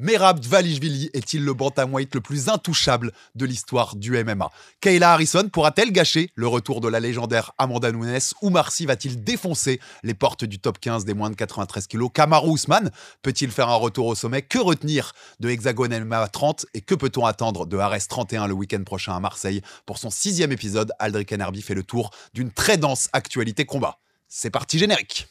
Merab Dvalishvili est-il le bantamweight le plus intouchable de l'histoire du MMA? Kayla Harrison pourra-t-elle gâcher le retour de la légendaire Amanda Nunes? Oumar Sy va-t-il défoncer les portes du top 15 des moins de 93 kilos? Kamaru Usman peut-il faire un retour au sommet? Que retenir de Hexagone MMA 30 et que peut-on attendre de Ares 31 le week-end prochain à Marseille? Pour son 6e épisode, Aldric Enerby fait le tour d'une très dense actualité combat. C'est parti, générique.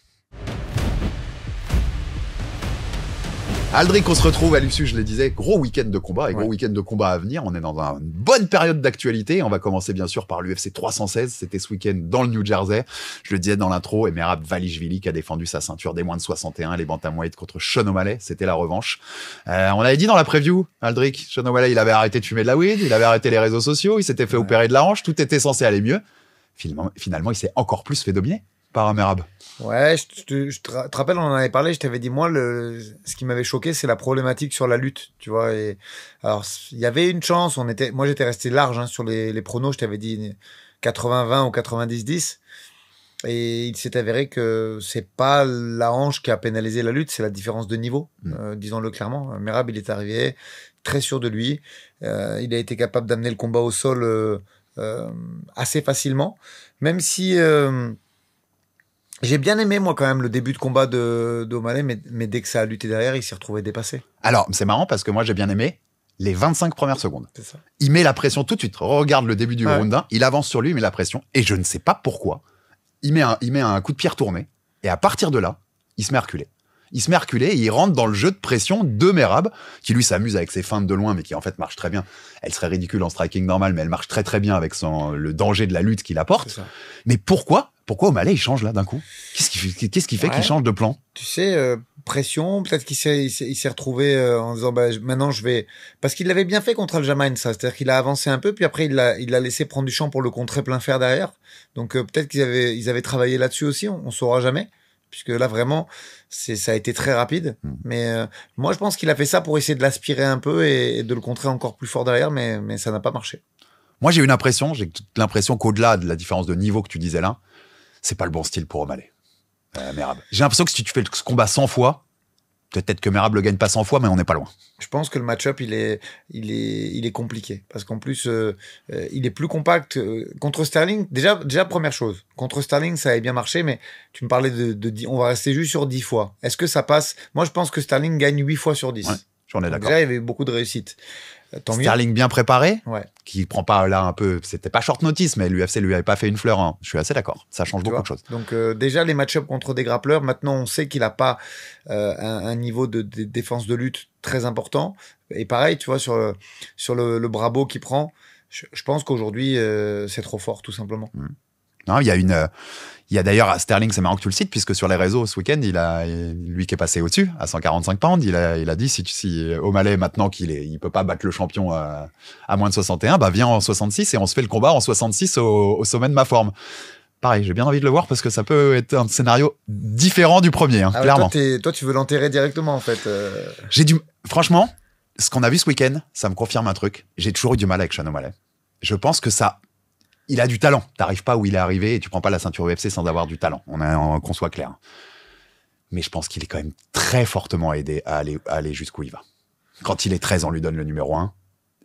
Aldric, on se retrouve à l'issue, je le disais, gros week-end de combat et gros week-end de combat à venir. On est dans une bonne période d'actualité. On va commencer bien sûr par l'UFC 316. C'était ce week-end dans le New Jersey. Je le disais dans l'intro, et Merab Dvalishvili qui a défendu sa ceinture des moins de 61, les bantamweight contre Sean O'Malley. C'était la revanche. On avait dit dans la preview, Aldric, Sean O'Malley, il avait arrêté de fumer de la weed, il avait arrêté les réseaux sociaux, il s'était fait opérer de la hanche, tout était censé aller mieux. Finalement, il s'est encore plus fait dominer par un Merab. Ouais, je te rappelle, on en avait parlé, je t'avais dit, moi, ce qui m'avait choqué, c'est la problématique sur la lutte, tu vois. Et alors, il y avait une chance, moi, j'étais resté large sur les pronos, je t'avais dit 80-20 ou 90-10. Et il s'est avéré que c'est pas la hanche qui a pénalisé la lutte, c'est la différence de niveau, disons-le clairement. Merab, il est arrivé très sûr de lui. Il a été capable d'amener le combat au sol assez facilement, même si... j'ai bien aimé, moi, quand même, le début de combat d'O'Malley, mais dès que ça a lutté derrière, il s'est retrouvé dépassé. Alors, c'est marrant parce que moi, j'ai bien aimé les 25 premières secondes. C'est ça. Il met la pression tout de suite. Regarde le début du round 1, il avance sur lui, il met la pression. Et je ne sais pas pourquoi. Il met un coup de pied retourné. Et à partir de là, il se met à reculer. Il se met à reculer et il rentre dans le jeu de pression de Merab, qui lui s'amuse avec ses feintes de loin, mais qui en fait marche très bien. Elle serait ridicule en striking normal, mais elle marche très très bien avec le danger de la lutte qu'il apporte. Mais pourquoi O'Malley il change là d'un coup? Qu'est-ce qui fait qu'il change de plan? Tu sais, pression, peut-être qu'il s'est retrouvé en disant maintenant je vais... Parce qu'il l'avait bien fait contre Aljamain, ça. C'est-à-dire qu'il a avancé un peu, puis après il l'a laissé prendre du champ pour le contrer plein fer derrière. Donc peut-être qu'ils avaient travaillé là-dessus aussi, on saura jamais. Puisque là, vraiment, ça a été très rapide. Mais moi, je pense qu'il a fait ça pour essayer de l'aspirer un peu et de le contrer encore plus fort derrière, mais ça n'a pas marché. Moi, j'ai l'impression qu'au-delà de la différence de niveau que tu disais là, c'est pas le bon style pour O'Malley. Merab. J'ai l'impression que si tu fais ce combat 100 fois, peut-être que Merab le gagne pas 100 fois, mais on n'est pas loin. Je pense que le match-up, il est compliqué. Parce qu'en plus, il est plus compact. Contre Sterling, déjà, première chose. Contre Sterling, ça avait bien marché, mais tu me parlais de on va rester juste sur 10 fois. Est-ce que ça passe? Moi, je pense que Sterling gagne 8 fois sur 10. Ouais, j'en ai d'accord. Déjà, il y avait eu beaucoup de réussite. Sterling bien préparé, ouais. Qui prend pas là un peu, c'était pas short notice, mais l'UFC lui avait pas fait une fleur. Hein. Je suis assez d'accord, ça change beaucoup de choses. Donc déjà les match-ups contre des grappleurs, maintenant on sait qu'il a pas un niveau de défense de lutte très important. Et pareil, tu vois sur le Brabo qu'il prend, je pense qu'aujourd'hui c'est trop fort tout simplement. Non, il y a d'ailleurs à Sterling, c'est marrant que tu le cites, puisque sur les réseaux ce week-end, lui qui est passé au-dessus à 145 pounds, il a dit si O'Malley maintenant il peut pas battre le champion à moins de 61, viens en 66 et on se fait le combat en 66 au sommet de ma forme. Pareil, j'ai bien envie de le voir parce que ça peut être un scénario différent du premier, clairement. Toi, tu veux l'enterrer directement en fait. Franchement, ce qu'on a vu ce week-end, ça me confirme un truc. J'ai toujours eu du mal avec Sean O'Malley. Je pense que il a du talent. T'arrives pas où il est arrivé et tu prends pas la ceinture UFC sans avoir du talent. Qu'on soit clair. Mais je pense qu'il est quand même très fortement aidé à aller jusqu'où il va. Quand il est 13, on lui donne le numéro 1.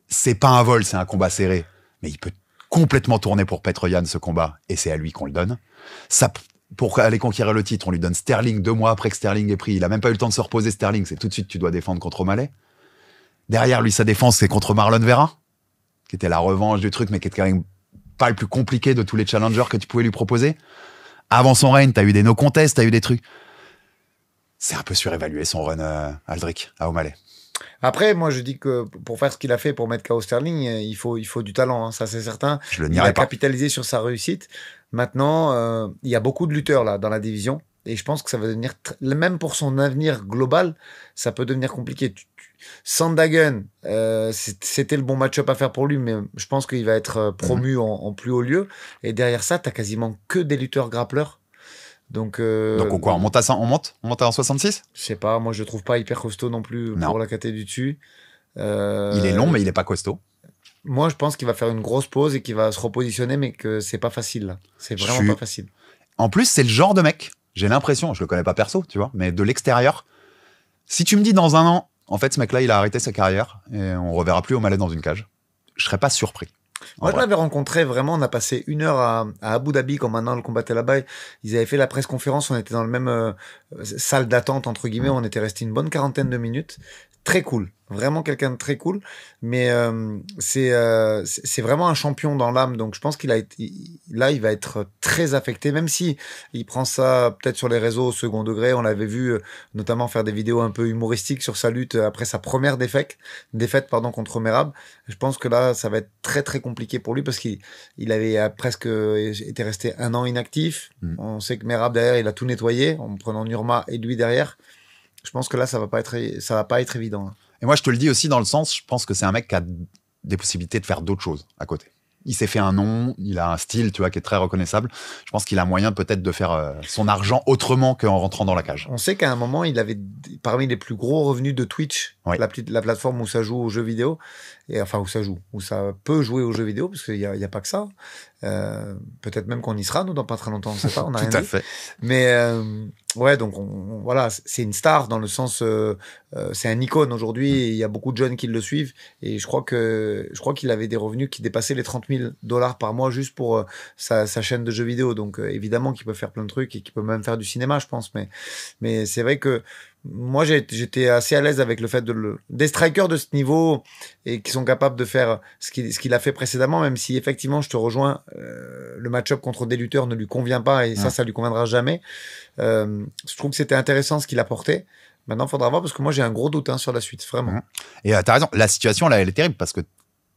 C'est pas un vol, c'est un combat serré. Mais il peut complètement tourner pour Petroyan ce combat et c'est à lui qu'on le donne. Ça, pour aller conquérir le titre, on lui donne Sterling 2 mois après que Sterling est pris. Il a même pas eu le temps de se reposer, Sterling. C'est tout de suite, tu dois défendre contre O'Malley. Derrière lui, sa défense, c'est contre Marlon Vera, qui était la revanche du truc, mais qui était quand même pas le plus compliqué de tous les challengers que tu pouvais lui proposer. Avant son règne, t'as eu des no contests, t'as eu des trucs. C'est un peu surévalué son run Aldric à O'Malley. Après, moi, je dis que pour faire ce qu'il a fait pour mettre KO Sterling, il faut du talent, ça c'est certain. Je le nierai pas. Il a capitalisé sur sa réussite. Maintenant, il y a beaucoup de lutteurs là dans la division. Et je pense que ça va devenir, même pour son avenir global, ça peut devenir compliqué. Sandhagen, c'était le bon match-up à faire pour lui, mais je pense qu'il va être promu en plus haut lieu. Et derrière ça, t'as quasiment que des lutteurs grappleurs. Donc quoi, on monte à 66? Je sais pas, moi je le trouve pas hyper costaud non plus pour la caté du dessus. Il est long, mais il est pas costaud. Moi, je pense qu'il va faire une grosse pause et qu'il va se repositionner, mais que c'est pas facile là. C'est vraiment pas facile. En plus, c'est le genre de mec, j'ai l'impression, je le connais pas perso, tu vois, mais de l'extérieur, si tu me dis dans un an, En fait, ce mec-là, il a arrêté sa carrière et on reverra plus O'Malley dans une cage. Je serais pas surpris. Moi, je l'avais rencontré vraiment. On a passé 1 heure à Abu Dhabi quand maintenant le combattait là-bas. Ils avaient fait la presse conférence. On était dans le même salle d'attente entre guillemets. On était resté une bonne 40aine de minutes. Très cool, vraiment quelqu'un de très cool. Mais c'est vraiment un champion dans l'âme. Donc je pense là, il va être très affecté, même si il prend ça peut-être sur les réseaux au second degré. On l'avait vu notamment faire des vidéos un peu humoristiques sur sa lutte après sa première défaite contre Merab. Je pense que là, ça va être très très compliqué pour lui parce qu'il avait presque été resté 1 an inactif. On sait que Merab derrière, il a tout nettoyé en prenant Nurma et lui derrière. Je pense que là, ça va pas être évident. Et moi, je te le dis aussi dans le sens, je pense que c'est un mec qui a des possibilités de faire d'autres choses à côté. Il s'est fait un nom, il a un style, tu vois, qui est très reconnaissable. Je pense qu'il a moyen peut-être de faire son argent autrement qu'en rentrant dans la cage. On sait qu'à un moment, il avait parmi les plus gros revenus de Twitch, oui. la plateforme où ça joue aux jeux vidéo, et enfin où ça peut jouer aux jeux vidéo, parce qu'il y a pas que ça. Peut-être même qu'on y sera, nous, dans pas très longtemps, on sait pas, on a rien dit. Tout à fait. Mais ouais, donc voilà, c'est une star dans le sens, c'est un icône aujourd'hui. Et il y a beaucoup de jeunes qui le suivent, et je crois qu'il avait des revenus qui dépassaient les $30,000 par mois juste pour sa chaîne de jeux vidéo. Donc évidemment qu'il peut faire plein de trucs et qu'il peut même faire du cinéma, je pense. Mais c'est vrai que moi, j'étais assez à l'aise avec le fait des strikers de ce niveau et qui sont capables de faire ce qu'il a fait précédemment, même si effectivement, je te rejoins, le match-up contre des lutteurs ne lui convient pas et ça lui conviendra jamais. Je trouve que c'était intéressant ce qu'il apportait. Maintenant, il faudra voir parce que moi, j'ai un gros doute sur la suite, vraiment. Et t'as raison, la situation là, elle est terrible parce que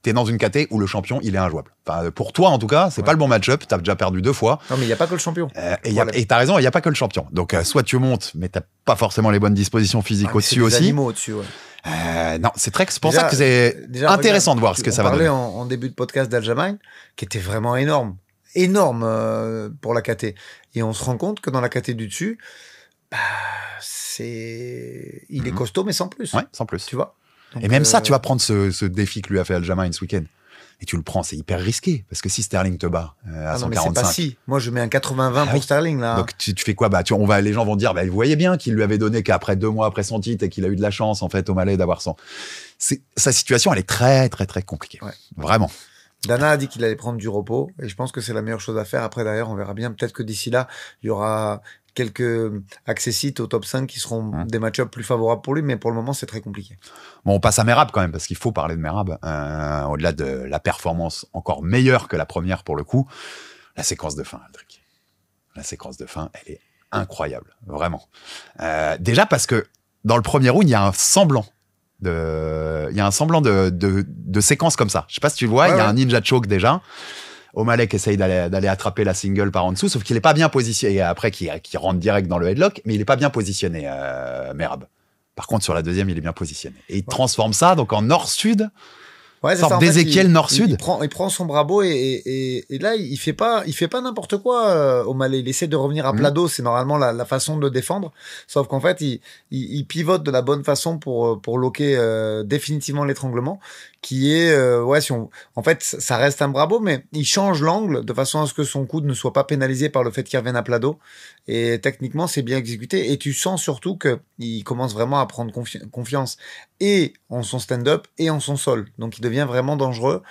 t'es dans une caté où le champion, il est injouable. Enfin, pour toi, en tout cas, c'est pas le bon match-up. T'as déjà perdu 2 fois. Non, mais il n'y a pas que le champion. Et t'as raison, il n'y a pas que le champion. Donc, soit tu montes, mais t'as pas forcément les bonnes dispositions physiques au-dessus aussi. Animaux au-dessus, ouais. Non, c'est pour ça que c'est intéressant de voir ce que ça va donner. On parlait en début de podcast d'Aljamain, qui était vraiment énorme. Énorme pour la KT. Et on se rend compte que dans la KT du dessus, il est costaud, mais sans plus. Ouais, sans plus. Tu vois. Donc, et même ça, tu vas prendre ce défi que lui a fait Aljamain ce week-end. Et tu le prends, c'est hyper risqué. Parce que si Sterling te bat à 145... mais c'est pas si. Moi, je mets un 80-20 pour Sterling, là. Donc, tu fais quoi? Les gens vont dire, vous voyez bien qu'il lui avait donné qu'après 2 mois après son titre et qu'il a eu de la chance, en fait, O'Malley d'avoir sa situation, elle est très, très, très compliquée. Ouais. Vraiment. Dana a dit qu'il allait prendre du repos. Et je pense que c'est la meilleure chose à faire. Après, derrière, on verra bien. Peut-être que d'ici là, il y aura quelques accessites au top 5 qui seront des match-ups plus favorables pour lui, mais pour le moment, c'est très compliqué. Bon, on passe à Merab quand même, parce qu'il faut parler de Merab. Au-delà de la performance encore meilleure que la première pour le coup, la séquence de fin, Aldric. La séquence de fin, elle est incroyable, vraiment. Déjà parce que dans le premier round, il y a un semblant de séquence comme ça. Je sais pas si tu le vois, il y a un ninja choke déjà. O'Malley qui essaye d'aller attraper la single par en dessous, sauf qu'il est pas bien positionné. Et après, qui rentre direct dans le headlock, mais il est pas bien positionné, Merab. Par contre, sur la deuxième, il est bien positionné. Et il transforme ça donc en nord-sud. Ouais, c'est ça. d'Ézéchiel nord-sud. Il prend son brabo et là, il fait pas n'importe quoi, O'Malley. Il essaie de revenir à plat dos. C'est normalement la façon de le défendre. Sauf qu'en fait, il pivote de la bonne façon pour loquer, définitivement l'étranglement. Qui est, en fait, ça reste un brabo, mais il change l'angle de façon à ce que son coude ne soit pas pénalisé par le fait qu'il revienne à plat dos. Et techniquement, c'est bien exécuté. Et tu sens surtout que il commence vraiment à prendre confiance et en son stand-up et en son sol. Donc, il devient vraiment dangereux.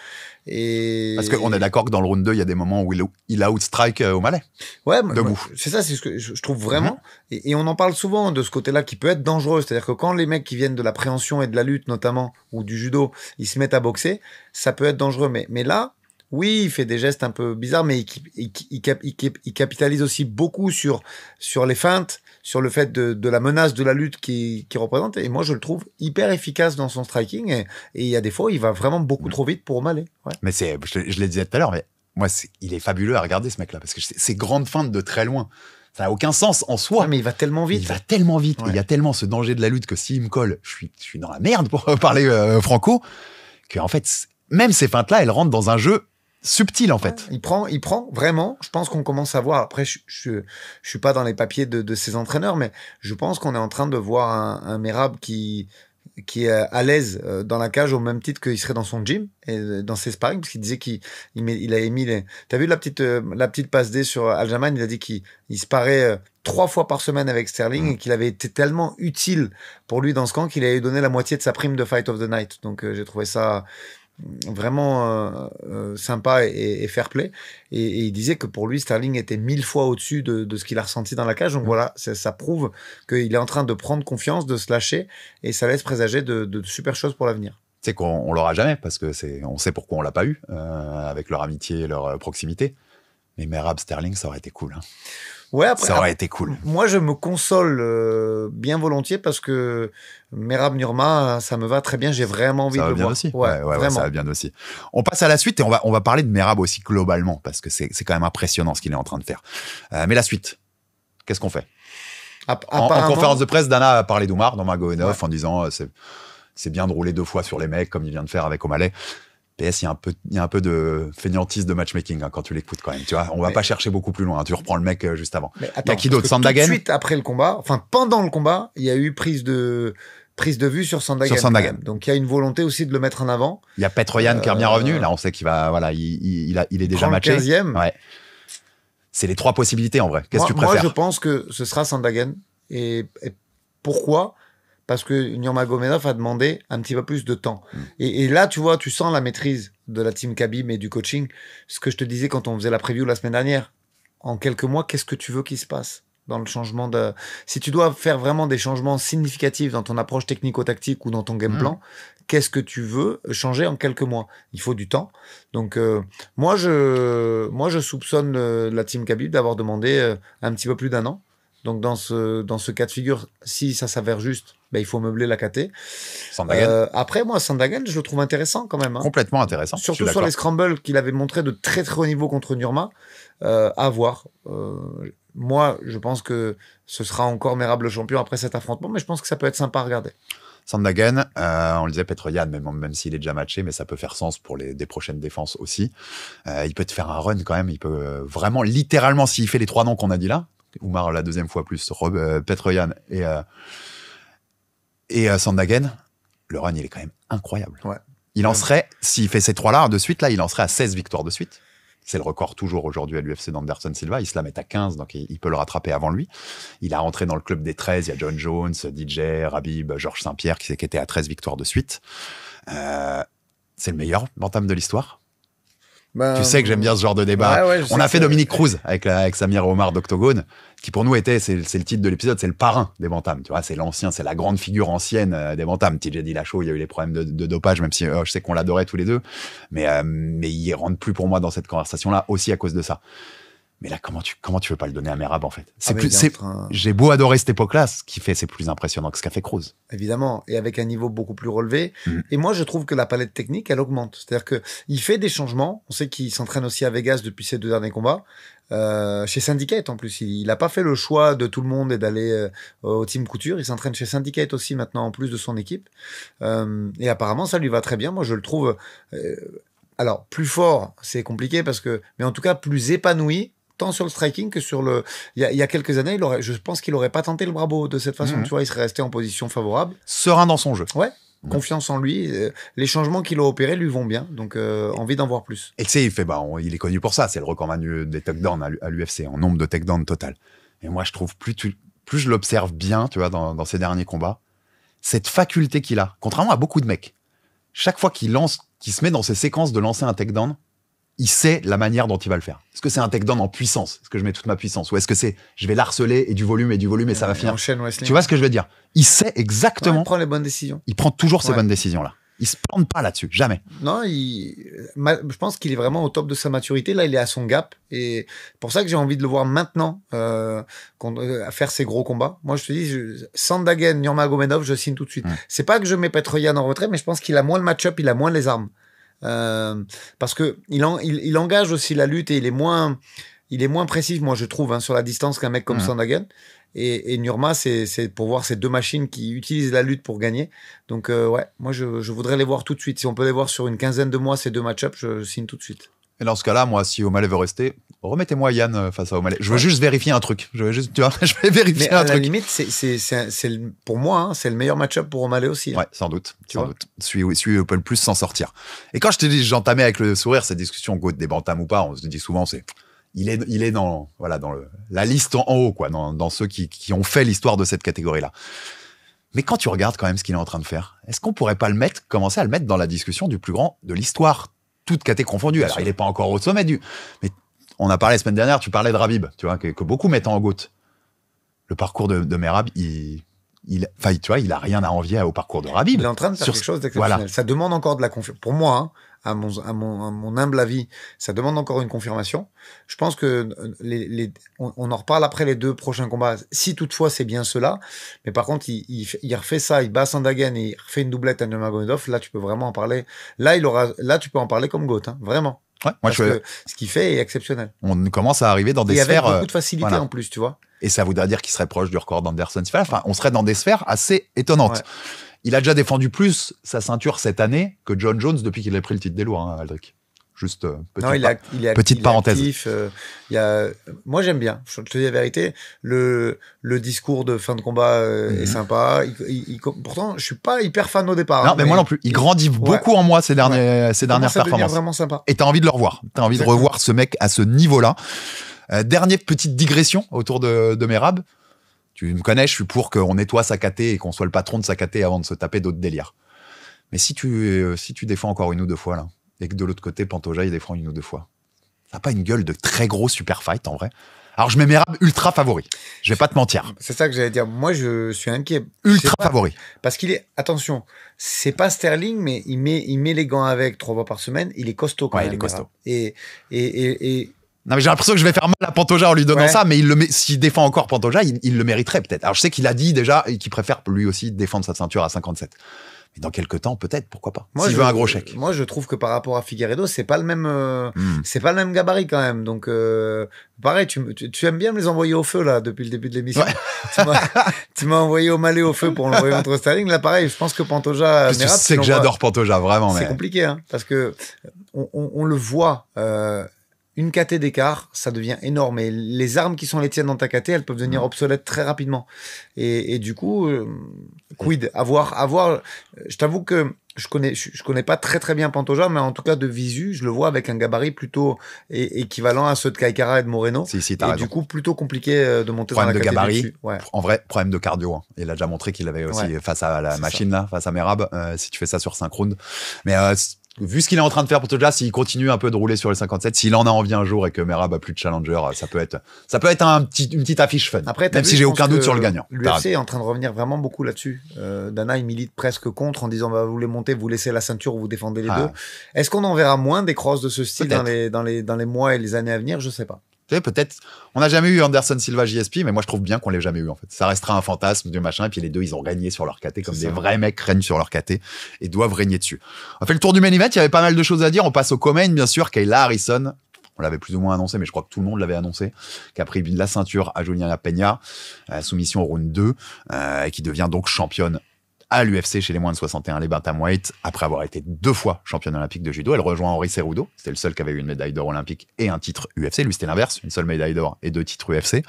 Et parce qu'on est d'accord que dans le round 2, il y a des moments où il outstrike O'Malley. Ouais, debout. C'est ça, c'est ce que je trouve vraiment. Et on en parle souvent de ce côté-là qui peut être dangereux. C'est-à-dire que quand les mecs qui viennent de la préhension et de la lutte, notamment, ou du judo, ils se mettent à boxer, ça peut être dangereux. Mais là, oui, il fait des gestes un peu bizarres, mais il capitalise aussi beaucoup sur les feintes, sur le fait de la menace de la lutte qu'il représente. Et moi, je le trouve hyper efficace dans son striking. Et il y a des fois, il va vraiment beaucoup trop vite pour O'Malley. Ouais. Mais je le disais tout à l'heure, mais moi, il est fabuleux à regarder, ce mec-là, parce que ces grandes feintes de très loin, ça n'a aucun sens en soi. Ouais, mais il va tellement vite. Il va tellement vite. Ouais. Et il y a tellement ce danger de la lutte que s'il me colle, je suis dans la merde pour parler franco, que en fait, même ces feintes-là, elles rentrent dans un jeu subtil en fait. Il prend vraiment. Je pense qu'on commence à voir. Après, je suis pas dans les papiers de ces entraîneurs, mais je pense qu'on est en train de voir un Merab qui est à l'aise dans la cage au même titre qu'il serait dans son gym et dans ses sparring, parce qu'il disait qu'il avait mis les... T'as vu la petite passe D sur Aljamain? Il a dit qu'il sparait 3 fois par semaine avec Sterling et qu'il avait été tellement utile pour lui dans ce camp qu'il avait donné la moitié de sa prime de Fight of the Night. Donc j'ai trouvé ça vraiment sympa et fair play. Et il disait que pour lui, Sterling était 1000 fois au-dessus de ce qu'il a ressenti dans la cage. Donc voilà, ça prouve qu'il est en train de prendre confiance, de se lâcher, et ça laisse présager de super choses pour l'avenir. Tu sais qu'on l'aura jamais, parce que on sait pourquoi on l'a pas eu, avec leur amitié et leur proximité. Mais Merab Sterling, ça aurait été cool. Hein. Ouais, après, ça aurait été cool. Moi, je me console bien volontiers parce que Merab Nurma, ça me va très bien. J'ai vraiment envie de le voir. Aussi. Ouais, ça va bien aussi. On passe à la suite et on va parler de Merab aussi globalement parce que c'est quand même impressionnant ce qu'il est en train de faire. Mais la suite, qu'est-ce qu'on fait? En conférence de presse, Dana a parlé d'Oumar Nurmagomedov en disant c'est bien de rouler 2 fois sur les mecs comme il vient de faire avec O'Malley. PS, il y a un peu de fainéantise de matchmaking quand tu l'écoutes quand même. Tu vois, on va pas chercher beaucoup plus loin. Tu reprends le mec juste avant. Mais attends, il y a qui d'autre? Sandhagen. Tout de suite après le combat, enfin pendant le combat, il y a eu prise de vue sur Sandhagen. Donc il y a une volonté aussi de le mettre en avant. Il y a Petroyan qui est bien revenu. Là, on sait qu'il va, il est déjà matché. 15e. Ouais. C'est les 3 possibilités en vrai. Qu'est-ce que tu préfères? Moi, je pense que ce sera Sandhagen. Et pourquoi? Parce que Nurmagomedov a demandé un petit peu plus de temps. Et là, tu vois, tu sens la maîtrise de la team Khabib et du coaching. Ce que je te disais quand on faisait la preview la semaine dernière. En quelques mois, qu'est-ce que tu veux qu'il se passe dans le changement de... Si tu dois faire vraiment des changements significatifs dans ton approche technico-tactique ou dans ton game plan, qu'est-ce que tu veux changer en quelques mois? Il faut du temps. Donc, moi, je soupçonne la team Khabib d'avoir demandé un petit peu plus d'1 an. Donc, dans ce cas de figure, si ça s'avère juste, il faut meubler la KT. Sandhagen. Après, moi, Sandhagen, je le trouve intéressant quand même. Hein. Complètement intéressant. Surtout sur les scrambles qu'il avait montré de très très haut niveau contre Nurma. À voir. Moi, je pense que ce sera encore Merab le champion après cet affrontement, mais je pense que ça peut être sympa à regarder. Sandhagen, on le disait, Petroyan, même s'il est déjà matché, mais ça peut faire sens pour des prochaines défenses aussi. Il peut te faire un run quand même. Il peut vraiment, littéralement, s'il fait les 3 noms qu'on a dit là, Oumar la 2e fois plus, Petroyan et Sandhagen, le run il est quand même incroyable. Ouais. Il en serait, s'il fait ces 3-là de suite, là, il en serait à 16 victoires de suite. C'est le record toujours aujourd'hui à l'UFC d'Anderson Silva. Il se la met à 15, donc il peut le rattraper avant lui. Il a rentré dans le club des 13. Il y a John Jones, DJ, Rabib, Georges Saint-Pierre qui était à 13 victoires de suite. C'est le meilleur bantam de l'histoire. Tu sais que j'aime bien ce genre de débat. On a fait Dominique Cruz avec Samir Omar d'Octogone, qui pour nous c'est le titre de l'épisode, c'est le parrain des bantams. Tu vois, c'est l'ancien, c'est la grande figure ancienne des bantams. TJ Dillashaw, il y a eu les problèmes de dopage, même si je sais qu'on l'adorait tous les deux, mais il rentre plus pour moi dans cette conversation-là aussi à cause de ça. Mais là, comment tu veux pas le donner à Merab, en fait? J'ai beau adorer cette époque-là, ce qu'il fait, c'est plus impressionnant que ce qu'a fait Cruz. Évidemment. Et avec un niveau beaucoup plus relevé. Et moi, je trouve que la palette technique, elle augmente. C'est-à-dire que il fait des changements. On sait qu'il s'entraîne aussi à Vegas depuis ses 2 derniers combats. Chez Syndicate, en plus. Il a pas fait le choix de tout le monde et d'aller au Team Couture. Il s'entraîne chez Syndicate aussi maintenant, en plus de son équipe. Et apparemment, ça lui va très bien. Moi, je le trouve, alors, plus fort, c'est compliqué mais en tout cas, plus épanoui. Tant sur le striking que sur le... Il y a quelques années, je pense qu'il aurait pas tenté le Bravo de cette façon. Tu vois, il serait resté en position favorable. Serein dans son jeu. Ouais. Confiance en lui. Les changements qu'il a opérés lui vont bien. Donc, envie d'en voir plus. Et tu sais, il est connu pour ça. C'est le recordman des takedowns à l'UFC, en nombre de takedowns total. Et moi, je trouve, plus je l'observe bien, tu vois, dans ses derniers combats, cette faculté qu'il a, contrairement à beaucoup de mecs, chaque fois qu'il se met dans ses séquences de lancer un takedown, il sait la manière dont il va le faire. Est-ce que c'est un takedown en puissance? Est-ce que je mets toute ma puissance? Ou est-ce que c'est, je vais l'harceler et du volume et ça va finir? Tu vois ce que je veux dire? Il sait exactement. Il prend les bonnes décisions. Il prend toujours ces bonnes décisions-là. Il se plante pas là-dessus, jamais. Non, je pense qu'il est vraiment au top de sa maturité. Là, il est à son gap. Et pour ça que j'ai envie de le voir maintenant faire ses gros combats. Moi, je te dis, Sandhagen, Nurmagomedov, je signe tout de suite. C'est pas que je mets Petroyan en retrait, mais je pense qu'il a moins le match-up, il a moins les armes. Parce que il engage aussi la lutte et il est moins précis, moi je trouve, sur la distance qu'un mec comme Sandhagen. Et Nurma, c'est pour voir ces 2 machines qui utilisent la lutte pour gagner. Donc moi je voudrais les voir tout de suite. Si on peut les voir sur une 15aine de mois, ces 2 match-ups, je signe tout de suite. Et dans ce cas-là, moi, si O'Malley veut rester, remettez-moi Yann face à O'Malley. Je veux juste vérifier un truc. Je vais vérifier un truc. À la limite, pour moi, c'est le meilleur match-up pour O'Malley aussi. Ouais, sans doute. Celui où il peut le plus s'en sortir. Et quand je te dis, j'entamais avec le sourire cette discussion, des bantams ou pas, on se dit souvent, il est dans la liste en haut, quoi, dans ceux qui ont fait l'histoire de cette catégorie-là. Mais quand tu regardes quand même ce qu'il est en train de faire, est-ce qu'on pourrait pas commencer à le mettre dans la discussion du plus grand de l'histoire, toute catégorie confondue? Alors, il n'est pas encore au sommet mais on a parlé la semaine dernière, tu parlais de Rabib, tu vois, que beaucoup mettent en GOAT. Le parcours de Merab, tu vois, il a rien à envier au parcours de Rabib. Il est en train de faire quelque chose d'exceptionnel. Voilà. Ça demande encore de la confiance. Pour moi, hein, à mon humble avis, ça demande encore une confirmation. Je pense que on en reparle après les 2 prochains combats, si toutefois c'est bien cela. Mais par contre, il refait ça, il bat Sandhagen et il refait une doublette à Nurmagomedov. Là, tu peux vraiment en parler. Là, tu peux en parler comme GOAT, hein, vraiment. Ouais, parce que ce qu'il fait est exceptionnel. On commence à arriver dans des sphères. Avec beaucoup de facilité en plus, tu vois. Et ça voudrait dire qu'il serait proche du record d'Anderson Silva. Enfin, on serait dans des sphères assez étonnantes. Ouais. Il a déjà défendu plus sa ceinture cette année que John Jones depuis qu'il a pris le titre des lourds, hein, Aldric. Juste petite parenthèse. Actif, moi, j'aime bien. Je te dis la vérité. Le discours de fin de combat est sympa. Pourtant, je suis pas hyper fan au départ. Non, mais moi non plus. Il grandit beaucoup en moi ces dernières performances. Vraiment sympa. Et t'as envie de le revoir. T'as envie de revoir ce mec à ce niveau-là. Dernière petite digression autour de Merab. Tu me connais, je suis pour qu'on nettoie sa caté et qu'on soit le patron de sa caté avant de se taper d'autres délires. Mais si tu défends encore 1 ou 2 fois, là, et que de l'autre côté, Pantoja, il défend 1 ou 2 fois, ça n'a pas une gueule de très gros super fight, en vrai. Alors, je mets Merab ultra favori. Je vais pas te mentir. C'est ça que j'allais dire. Moi, je suis inquiet. Ultra favori. Parce qu'il est, attention, c'est pas Sterling, mais il met les gants avec 3 fois par semaine. Il est costaud quand même. Il est costaud. Et non, mais j'ai l'impression que je vais faire mal à Pantoja en lui donnant ça, mais s'il défend encore Pantoja, il le mériterait peut-être. Alors, je sais qu'il a dit déjà qu'il préfère lui aussi défendre sa ceinture à 57. Mais dans quelques temps, peut-être, pourquoi pas. S'il veut un gros chèque. Moi, je trouve que par rapport à Figueiredo, c'est pas le même gabarit quand même. Donc, pareil, tu aimes bien me les envoyer au feu, là, depuis le début de l'émission. Ouais. Tu m'as envoyé au Malais au feu pour l'envoyer contre Sterling. Là, pareil, je pense que Pantoja, tu sais que j'adore Pantoja, vraiment. C'est compliqué, hein, parce que on le voit, une KT d'écart, ça devient énorme. Et les armes qui sont les tiennes dans ta KT, elles peuvent devenir obsolètes très rapidement. Et du coup, quid, avoir. Je t'avoue que je connais pas très très bien Pantoja, mais en tout cas de visu, je le vois avec un gabarit plutôt équivalent à ceux de Kaikara et de Moreno. Si, et du coup, plutôt compliqué de monter dans la KT. Problème de gabarit. Ouais. En vrai, problème de cardio. Hein. Il a déjà montré qu'il avait aussi face à la machine là, face à Merab. Si tu fais ça sur 5 rounds, mais vu ce qu'il est en train de faire pour Pantoja, s'il continue un peu de rouler sur le 57, s'il en a envie un jour et que Merab a plus de challenger, ça peut être une petite affiche fun. Après, même si j'ai aucun doute sur le gagnant. L'UFC est en train de revenir vraiment beaucoup là-dessus. Dana, il milite presque contre en disant, vous les montez, vous laissez la ceinture ou vous défendez les deux. Est-ce qu'on en verra moins des crosses de ce style dans les mois et les années à venir? Je sais pas. Tu sais, peut-être, on n'a jamais eu Anderson Silva JSP, mais moi je trouve bien qu'on l'ait jamais eu en fait. Ça restera un fantasme du machin, et puis les deux ils ont régné sur leur KT comme des vrais mecs règnent sur leur KT et doivent régner dessus. On fait le tour du main event, il y avait pas mal de choses à dire. On passe au co-main bien sûr, Kayla Harrison. On l'avait plus ou moins annoncé, mais je crois que tout le monde l'avait annoncé, qui a pris la ceinture à Juliana Peña, soumission au round 2, et qui devient donc championne à l'UFC chez les moins de 61, les bantamweight, après avoir été 2 fois championne olympique de judo. Elle rejoint Henri Cerudo, c'était le seul qui avait eu une médaille d'or olympique et un titre UFC. Lui, c'était l'inverse, une seule médaille d'or et 2 titres UFC.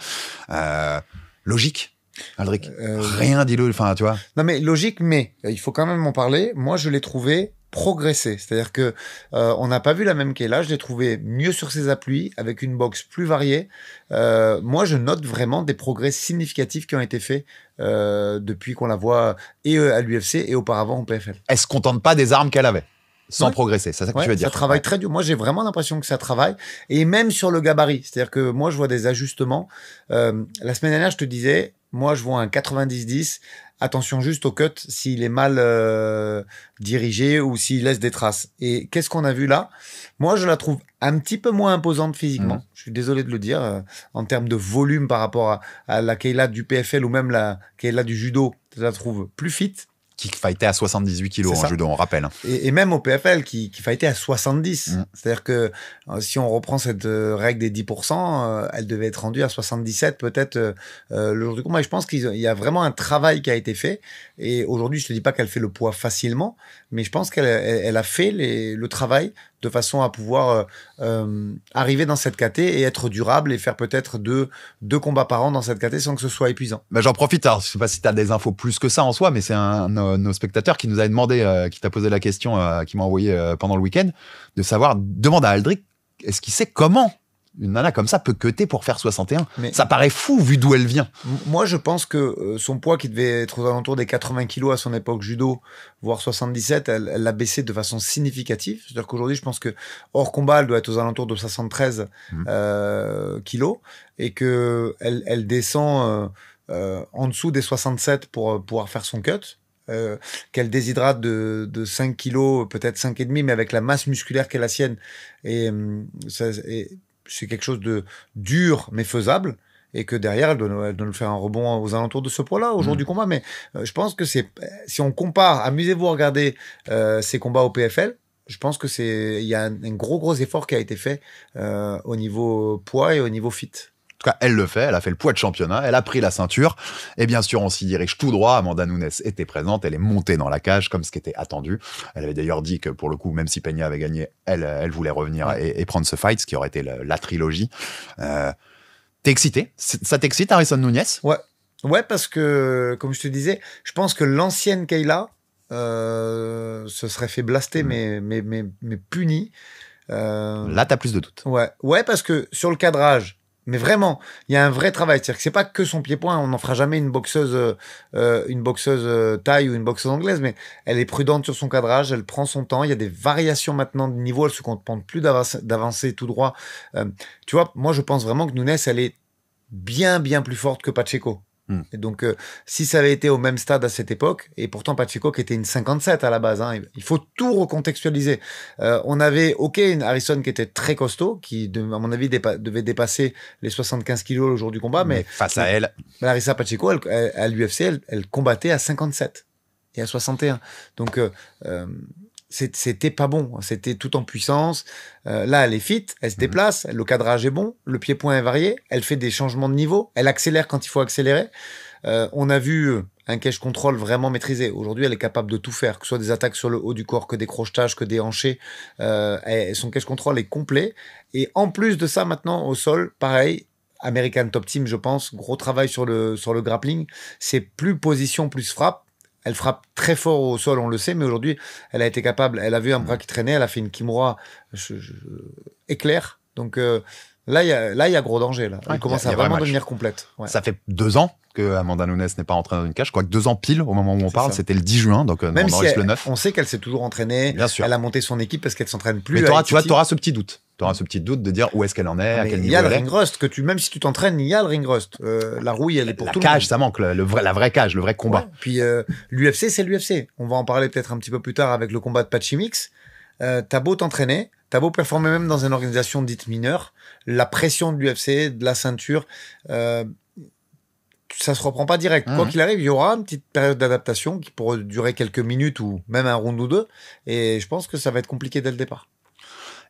Logique, Aldric. Rien dit enfin, tu vois. Non, mais logique, mais il faut quand même en parler. Moi, je l'ai trouvé progresser, c'est-à-dire que on n'a pas vu la même Kayla, je l'ai trouvé mieux sur ses appuis, avec une boxe plus variée. Moi, je note vraiment des progrès significatifs qui ont été faits depuis qu'on la voit et à l'UFC et auparavant au PFL. Elle se contente pas des armes qu'elle avait, sans progresser, c'est ça que tu veux dire. Ça travaille très dur. Moi, j'ai vraiment l'impression que ça travaille, et même sur le gabarit, c'est-à-dire que moi, je vois des ajustements. La semaine dernière, je te disais, moi, je vois un 90-10. Attention juste au cut, s'il est mal dirigé ou s'il laisse des traces. Et qu'est-ce qu'on a vu là? Moi, je la trouve un petit peu moins imposante physiquement. Je suis désolé de le dire. En termes de volume par rapport à la Kayla du PFL ou même la Kayla du judo, je la trouve plus fit. Qui fightait à 78 kilos en judo, on rappelle. Et même au PFL, qui fightait à 70. C'est-à-dire que si on reprend cette règle des 10%, elle devait être rendue à 77 peut-être le jour du combat. Et je pense qu'il y a vraiment un travail qui a été fait. Et aujourd'hui, je te dis pas qu'elle fait le poids facilement, mais je pense qu'elle a fait le travail de façon à pouvoir arriver dans cette KT et être durable et faire peut-être deux combats par an dans cette KT sans que ce soit épuisant. Ben j'en profite, alors, je sais pas si tu as des infos plus que ça en soi, mais c'est nos spectateurs qui nous a demandé, qui t'a posé la question, qui m'a envoyé pendant le week-end, de savoir, demande à Aldric, est-ce qu'il sait comment une nana comme ça peut cutter pour faire 61. Mais ça paraît fou vu d'où elle vient. Moi, je pense que son poids qui devait être aux alentours des 80 kilos à son époque judo, voire 77, elle l'a baissé de façon significative. C'est-à-dire qu'aujourd'hui, je pense que hors combat, elle doit être aux alentours de 73 kilos et que elle descend en dessous des 67 pour pouvoir faire son cut. Qu'elle déshydrate de 5 kilos, peut-être 5,5, mais avec la masse musculaire qu'est la sienne. Et c'est quelque chose de dur, mais faisable. Et que derrière, elle doit nous faire un rebond aux alentours de ce poids-là, au jour du combat. Mais je pense que si on compare, amusez-vous à regarder ces combats au PFL, je pense que il y a un gros effort qui a été fait au niveau poids et au niveau fit. En tout cas, elle le fait, elle a fait le poids de championnat, elle a pris la ceinture, et bien sûr, on s'y dirige tout droit. Amanda Nunes était présente, elle est montée dans la cage, comme ce qui était attendu. Elle avait d'ailleurs dit que, pour le coup, même si Peña avait gagné, elle voulait revenir et prendre ce fight, ce qui aurait été la trilogie. T'es excité? Ça t'excite, Harrison Nunes? Ouais, parce que, comme je te disais, je pense que l'ancienne Kayla se serait fait blaster, mais punie. Là, t'as plus de doutes. Ouais, parce que sur le cadrage, mais vraiment, il y a un vrai travail. C'est-à-dire que c'est pas que son pied-point. On n'en fera jamais une boxeuse thaï ou une boxeuse anglaise, mais elle est prudente sur son cadrage. Elle prend son temps. Il y a des variations maintenant de niveau. Elle se contente plus d'avancer tout droit. Tu vois, moi, je pense vraiment que Nunes, elle est bien plus forte que Pacheco. Et donc, si ça avait été au même stade à cette époque, et pourtant Pacheco qui était une 57 à la base, hein, il faut tout recontextualiser. On avait, une Harrison qui était très costaud, qui, à mon avis, devait dépasser les 75 kilos le jour du combat, mais face à elle, Larissa Pacheco, à l'UFC, elle combattait à 57 et à 61. Donc, c'était pas bon, c'était tout en puissance. Là, elle est fit, elle se déplace, le cadrage est bon, le pied-point est varié, elle fait des changements de niveau, elle accélère quand il faut accélérer. On a vu un cage control vraiment maîtrisé. Aujourd'hui, elle est capable de tout faire, que ce soit des attaques sur le haut du corps, que des crochetages, que des hanchés. Son cage control est complet. Et en plus de ça, maintenant, au sol, pareil, American Top Team, je pense, gros travail sur le grappling. C'est plus position, plus frappe. Elle frappe très fort au sol, on le sait, mais aujourd'hui, elle a été capable. Elle a vu un bras qui traînait, elle a fait une kimura éclair. Donc là, il y a gros danger. Là. Elle commence à vraiment devenir complète. Ouais. Ça fait 2 ans que Amanda Nunes n'est pas entrée dans une cage. Je crois que 2 ans pile au moment où on parle. C'était le 10 juin, donc même on enregistre si le 9. On sait qu'elle s'est toujours entraînée. Bien sûr. Elle a monté son équipe parce qu'elle s'entraîne plus. Mais tu auras ce petit doute. Tu auras ce petit doute de dire où est-ce qu'elle en est, à quel niveau elle est. Il y a le ring rust, même si tu t'entraînes, il y a le ring rust. La rouille, elle est pour tout le monde. La cage, ça manque, la vraie cage, le vrai combat. Ouais. Puis l'UFC, c'est l'UFC. On va en parler peut-être un petit peu plus tard avec le combat de Pachimix. T'as beau t'entraîner, t'as beau performer même dans une organisation dite mineure, la pression de l'UFC, de la ceinture, ça se reprend pas direct. Quoi qu'il arrive, il y aura une petite période d'adaptation qui pourra durer quelques minutes ou même un round ou deux. Et je pense que ça va être compliqué dès le départ.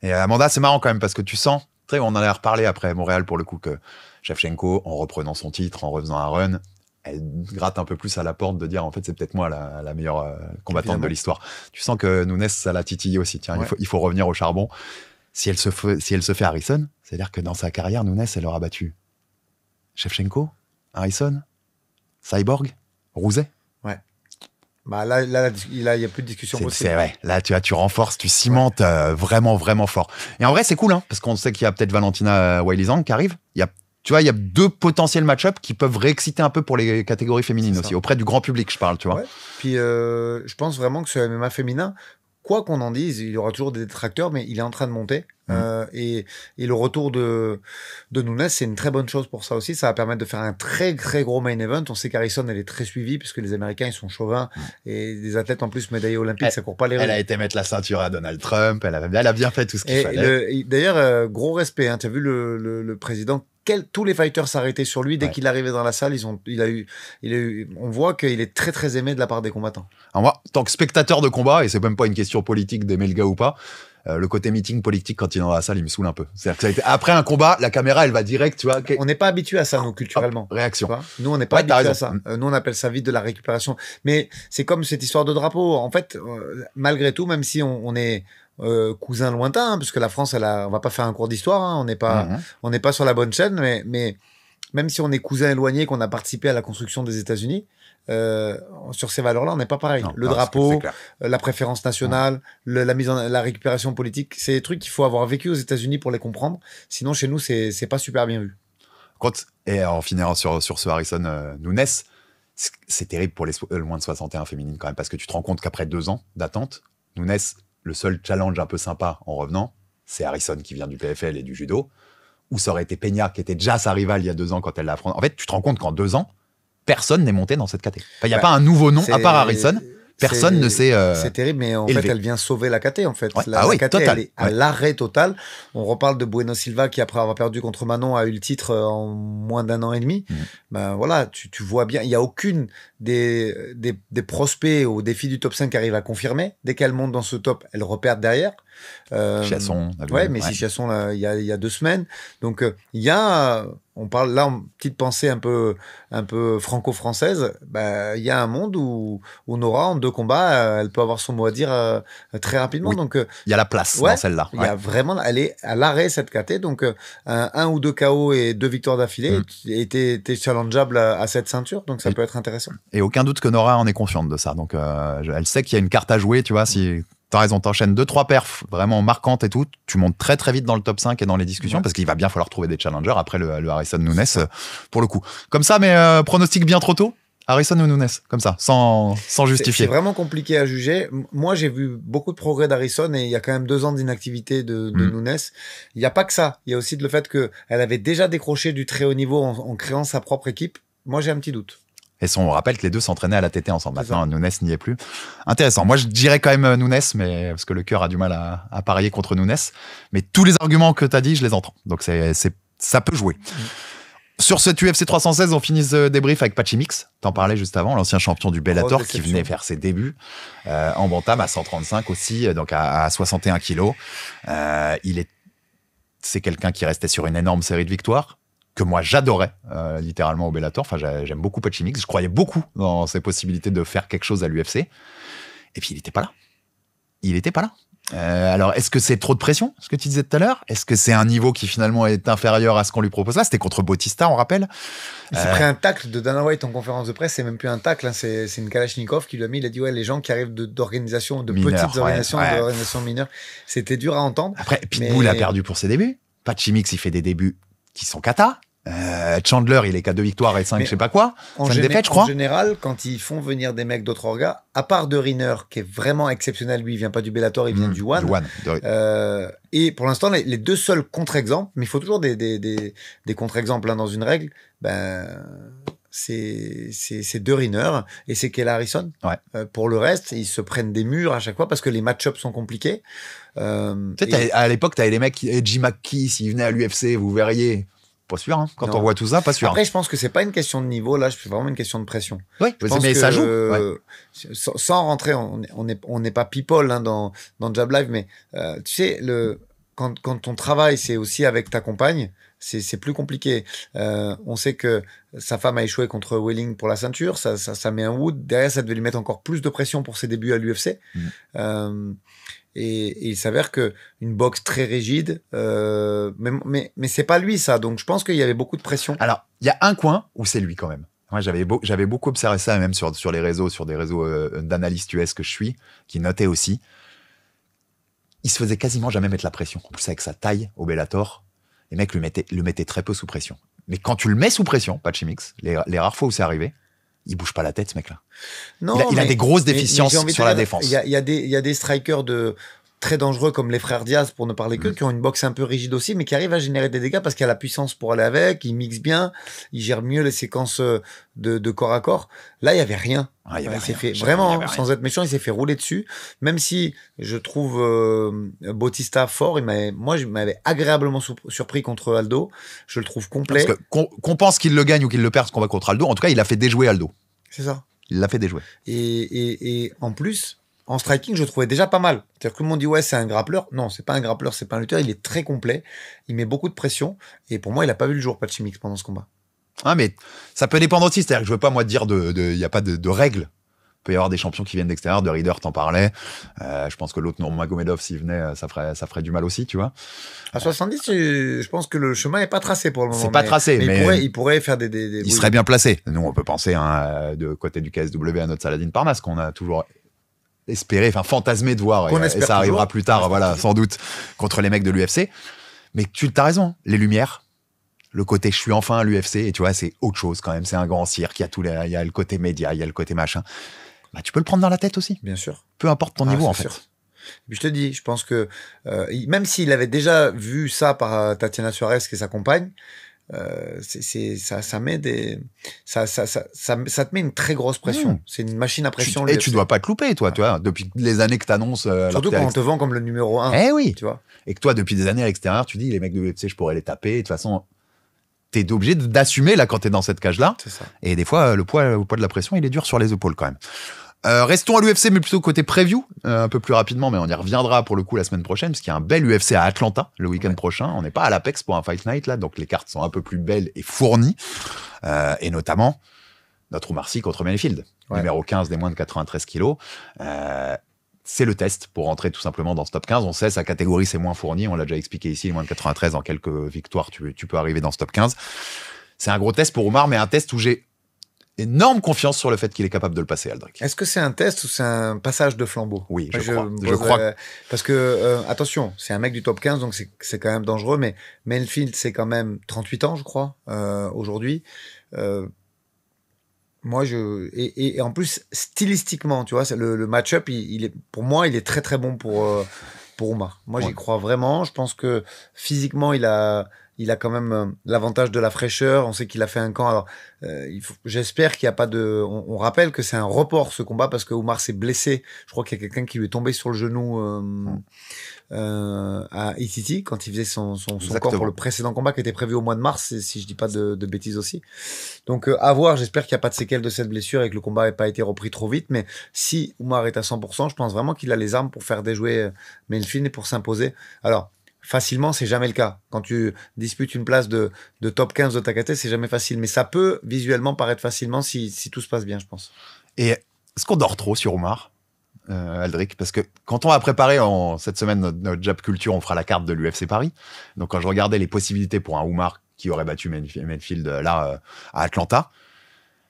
Et Amanda, c'est marrant quand même parce que tu sens, tu sais, on en a reparlé après Montréal pour le coup que Shevchenko, en reprenant son titre, en refaisant un run, elle gratte un peu plus à la porte de dire en fait c'est peut-être moi la meilleure combattante de l'histoire. Tu sens que Nunes, ça l'a titillé aussi. Tiens, il faut revenir au charbon. Si elle se fait Harrison, c'est-à-dire que dans sa carrière, Nunes, elle aura battu Shevchenko, Harrison, Cyborg, Rouzet. Ouais. Bah là, il y a plus de discussion possible. C'est vrai. Là, tu renforces, tu cimentes vraiment fort. Et en vrai, c'est cool, hein, parce qu'on sait qu'il y a peut-être Valentina Wiley-Zhang qui arrive. Tu vois, il y a 2 potentiels match-up qui peuvent réexciter un peu pour les catégories féminines aussi, auprès du grand public, je parle, tu vois. Ouais. Puis, je pense vraiment que ce MMA féminin, quoi qu'on en dise, il y aura toujours des détracteurs, mais il est en train de monter. Et le retour de Nunes, c'est une très bonne chose pour ça aussi. Ça va permettre de faire un très gros main event. On sait qu'Harrison, elle est très suivie puisque les Américains, ils sont chauvins et des athlètes en plus médaillés olympiques, ça court pas les rues. Elle a été mettre la ceinture à Donald Trump. Elle a bien fait tout ce qu'il fallait. D'ailleurs, gros respect. Hein, tu as vu le président. Tous les fighters s'arrêtaient sur lui dès qu'il arrivait dans la salle. On voit qu'il est très aimé de la part des combattants. Alors moi, en tant que spectateur de combat, et c'est même pas une question politique d'aimer le gars ou pas, le côté meeting politique quand il est dans la salle, il me saoule un peu. C'est-à-dire que après un combat, la caméra, elle va direct, tu vois. On n'est pas habitué à ça, nous, culturellement. Réaction. Nous, on n'est pas habitué à ça. Nous, on appelle ça vite de la récupération. Mais c'est comme cette histoire de drapeau. En fait, malgré tout, même si on est cousin lointain, hein, parce que la France, on va pas faire un cours d'histoire, hein, on n'est pas sur la bonne chaîne, mais même si on est cousins éloignés, qu'on a participé à la construction des États-Unis, sur ces valeurs-là, on n'est pas pareil. Non, Le non, drapeau, clair. la préférence nationale, la récupération politique, c'est des trucs qu'il faut avoir vécu aux États-Unis pour les comprendre. Sinon, chez nous, c'est pas super bien vu. Et en finissant sur ce Harrison Nunes, c'est terrible pour les moins de 61 féminines quand même, parce que tu te rends compte qu'après 2 ans d'attente, Nunes, le seul challenge un peu sympa en revenant, c'est Harrison qui vient du PFL et du judo, où ça aurait été Peña, qui était déjà sa rivale il y a 2 ans quand elle l'a affrontée. En fait, tu te rends compte qu'en 2 ans, personne n'est monté dans cette catégorie. Enfin, il n'y a pas un nouveau nom, à part Harrison. Personne ne s'est c'est terrible, mais en élevé. fait, elle vient sauver la KT, en fait. Ouais. La KT, total. elle est à l'arrêt total. On reparle de Bueno Silva, qui, après avoir perdu contre Manon, a eu le titre en moins d'1 an et demi. Ben voilà, tu vois bien, il n'y a aucune des prospects au défi du top 5 qui arrive à confirmer. Dès qu'elle monte dans ce top, elle repère derrière. Chiasson. Ouais, mais si Chiasson, là, il y a 2 semaines. Donc, il y a, on parle là, en petite pensée un peu franco-française, bah, il y a un monde où Nora, en 2 combats, elle peut avoir son mot à dire très rapidement. Oui. Donc, il y a la place dans celle-là. Il y a vraiment, elle est à l'arrêt, cette KT. Donc, 1 ou 2 KO et 2 victoires d'affilée, et t'es challengeable à cette ceinture. Donc, ça peut être intéressant. Et aucun doute que Nora en est consciente de ça. Donc, elle sait qu'il y a une carte à jouer, tu vois, si t'as raison, t'enchaînes 2-3 perfs vraiment marquantes et tout, tu montes très très vite dans le top 5 et dans les discussions, parce qu'il va bien falloir trouver des challengers après le Harrison Nunes, pour le coup. Comme ça, mais pronostic bien trop tôt, Harrison ou Nunes, comme ça, sans justifier. C'est vraiment compliqué à juger. Moi, j'ai vu beaucoup de progrès d'Harrison, et il y a quand même 2 ans d'inactivité de Nunes. Il n'y a pas que ça. Il y a aussi le fait qu'elle avait déjà décroché du très haut niveau en créant sa propre équipe. Moi, j'ai un petit doute. Et on rappelle que les deux s'entraînaient à la TT ensemble. Maintenant, Nunes n'y est plus. Intéressant. Moi, je dirais quand même Nunes, mais parce que le cœur a du mal à parier contre Nunes. Mais tous les arguments que tu as dit, je les entends. Donc, ça peut jouer. Sur cette UFC 316, on finit ce débrief avec Patchy Mix. T'en parlais juste avant, l'ancien champion du Bellator qui venait faire ses débuts en bantam à 135 aussi, donc à 61 kilos. C'est quelqu'un qui restait sur une énorme série de victoires, que moi j'adorais littéralement au Bellator. Enfin, j'aime beaucoup Patchy Mix. Je croyais beaucoup dans ses possibilités de faire quelque chose à l'UFC. Et puis il n'était pas là. Alors, est-ce que c'est trop de pression, ce que tu disais tout à l'heure? Est-ce que c'est un niveau qui finalement est inférieur à ce qu'on lui propose là? C'était contre Bautista, on rappelle. Il s'est pris un tacle de Dana White en conférence de presse. C'est même plus un tacle, hein, c'est une Kalachnikov qui lui a mis. Il a dit les gens qui arrivent d'organisations, de mineurs, petites organisations, d'organisations mineures. C'était dur à entendre. Après, Pitbull a perdu pour ses débuts. Patchy Mix, il fait des débuts qui sont cata. Chandler, il est qu'à 2 victoires et 5 je sais pas quoi. 5 défaites, je crois. En général, quand ils font venir des mecs d'autres orgas, à part de Riner, qui est vraiment exceptionnel, lui, il vient pas du Bellator, il vient du One. Et pour l'instant, les 2 seuls contre-exemples, mais il faut toujours des contre-exemples dans une règle, c'est 2 Riner et c'est Kayla Harrison. Pour le reste, ils se prennent des murs à chaque fois parce que les match-ups sont compliqués. À l'époque, t'avais les mecs, Jim McKee, s'il venait à l'UFC, vous verriez. Pas sûr, hein. Quand on voit tout ça, pas sûr. Après, je pense que c'est pas une question de niveau, là, c'est vraiment une question de pression. Oui, mais ça joue. Sans rentrer, on n'est pas people dans Jab Live, mais tu sais, quand ton travail, c'est aussi avec ta compagne, c'est plus compliqué. On sait que sa femme a échoué contre Welling pour la ceinture, ça met un Wood. Derrière, ça devait lui mettre encore plus de pression pour ses débuts à l'UFC. Et il s'avère que une boxe très rigide, mais c'est pas lui ça. Donc je pense qu'il y avait beaucoup de pression. Alors il y a un coin où c'est lui quand même. Moi j'avais beaucoup observé ça même sur les réseaux, sur des réseaux d'analystes US que je suis, qui notaient aussi. Il se faisait quasiment jamais mettre la pression. En plus avec sa taille au Bellator, les mecs le mettaient très peu sous pression. Mais quand tu le mets sous pression, Patchy Mix, les rares fois où c'est arrivé, il bouge pas la tête, ce mec-là. Non, il a des grosses déficiences sur la défense. Il y a des strikers très dangereux comme les frères Diaz, pour ne parler qu'eux, qui ont une boxe un peu rigide aussi, mais qui arrivent à générer des dégâts parce qu'il y a la puissance pour aller avec, ils mixent bien, ils gèrent mieux les séquences de corps à corps. Là, il y avait rien. Il s'est fait vraiment, sans être méchant, il s'est fait rouler dessus. Même si je trouve Bautista fort, je m'avais agréablement surpris contre Aldo. Je le trouve complet. Parce que qu'on pense qu'il le gagne ou qu'il le perd ce combat contre Aldo, en tout cas, il a fait déjouer Aldo. C'est ça. Il l'a fait déjouer. Et en plus, en striking, je le trouvais déjà pas mal. C'est-à-dire que tout le monde dit c'est un grappleur. Non, c'est pas un grappleur, c'est pas un lutteur. Il est très complet. Il met beaucoup de pression. Et pour moi, il a pas vu le jour, Patchy Mix, pendant ce combat. Ah, mais ça peut dépendre aussi. C'est-à-dire que je veux pas, moi, dire il y a pas de règles. peut y avoir des champions qui viennent d'extérieur. De Reader, t'en parlais. Je pense que l'autre Nurmagomedov, s'il venait, ça ferait du mal aussi, tu vois. À 70, je pense que le chemin est pas tracé pour le moment. C'est pas tracé, mais il pourrait faire des il serait bien placé. Nous, on peut penser de côté du KSW à notre Saladin Parnasse, qu'on a toujours espéré, enfin fantasmé de voir, et ça arrivera plus tard, voilà, sans doute, contre les mecs de l'UFC. Mais tu as raison, les lumières, le côté je suis enfin à l'UFC, et tu vois, c'est autre chose quand même, c'est un grand cirque, il y a le côté média, il y a le côté machin. Bah, tu peux le prendre dans la tête aussi. Bien sûr. Peu importe ton niveau, en fait. Sûr. Et puis je te dis, je pense que même s'il avait déjà vu ça par Tatiana Suarez, qui est sa compagne, ça te met une très grosse pression. C'est une machine à pression. Et tu dois pas te louper, toi, tu vois, depuis les années que t'annonces. Surtout quand on te vend comme le numéro 1. Eh oui. Tu vois. Et que toi, depuis des années à l'extérieur, tu dis, les mecs de l'UFC, je pourrais les taper. De toute façon, t'es obligé d'assumer, là, quand t'es dans cette cage-là. C'est ça. Et des fois, le poids de la pression, il est dur sur les épaules, quand même. Restons à l'UFC, mais plutôt côté preview, un peu plus rapidement, mais on y reviendra pour le coup la semaine prochaine, parce qu'il y a un bel UFC à Atlanta le week-end prochain. On n'est pas à l'Apex pour un Fight Night, là, donc les cartes sont un peu plus belles et fournies. Et notamment, notre Oumar Sy contre Menifield, numéro 15 des moins de 93 kilos. C'est le test pour rentrer tout simplement dans ce top 15. On sait, sa catégorie, c'est moins fourni. On l'a déjà expliqué ici, les moins de 93, en quelques victoires, tu peux arriver dans ce top 15. C'est un gros test pour Oumar, mais un test où j'ai énorme confiance sur le fait qu'il est capable de le passer, Aldric. Est-ce que c'est un test ou c'est un passage de flambeau? Oui, je crois. Parce que, attention, c'est un mec du top 15, donc c'est quand même dangereux, mais Menifield, c'est quand même 38 ans, je crois, aujourd'hui. Moi, et en plus, stylistiquement, tu vois, le match-up, pour moi, il est très, très bon pour Oumar. Moi, j'y crois vraiment. Je pense que physiquement, il a quand même l'avantage de la fraîcheur. On sait qu'il a fait un camp. Alors, j'espère qu'il n'y a pas de. On rappelle que c'est un report ce combat parce que Oumar s'est blessé. Je crois qu'il y a quelqu'un qui lui est tombé sur le genou à Ititi quand il faisait son camp pour le précédent combat qui était prévu au mois de mars, si je dis pas de bêtises aussi. Donc à voir. J'espère qu'il n'y a pas de séquelles de cette blessure et que le combat n'ait pas été repris trop vite. Mais si Oumar est à 100%, je pense vraiment qu'il a les armes pour faire déjouer Menifield et pour s'imposer. Alors. Facilement, c'est jamais le cas. Quand tu disputes une place de top 15 de ta catégorie, c'est jamais facile. Mais ça peut visuellement paraître facilement si tout se passe bien, je pense. Et est-ce qu'on dort trop sur Oumar, Aldric? Parce que quand on va préparer cette semaine notre Jab Culture, on fera la carte de l'UFC Paris. Donc quand je regardais les possibilités pour un Oumar qui aurait battu Menifield là à Atlanta,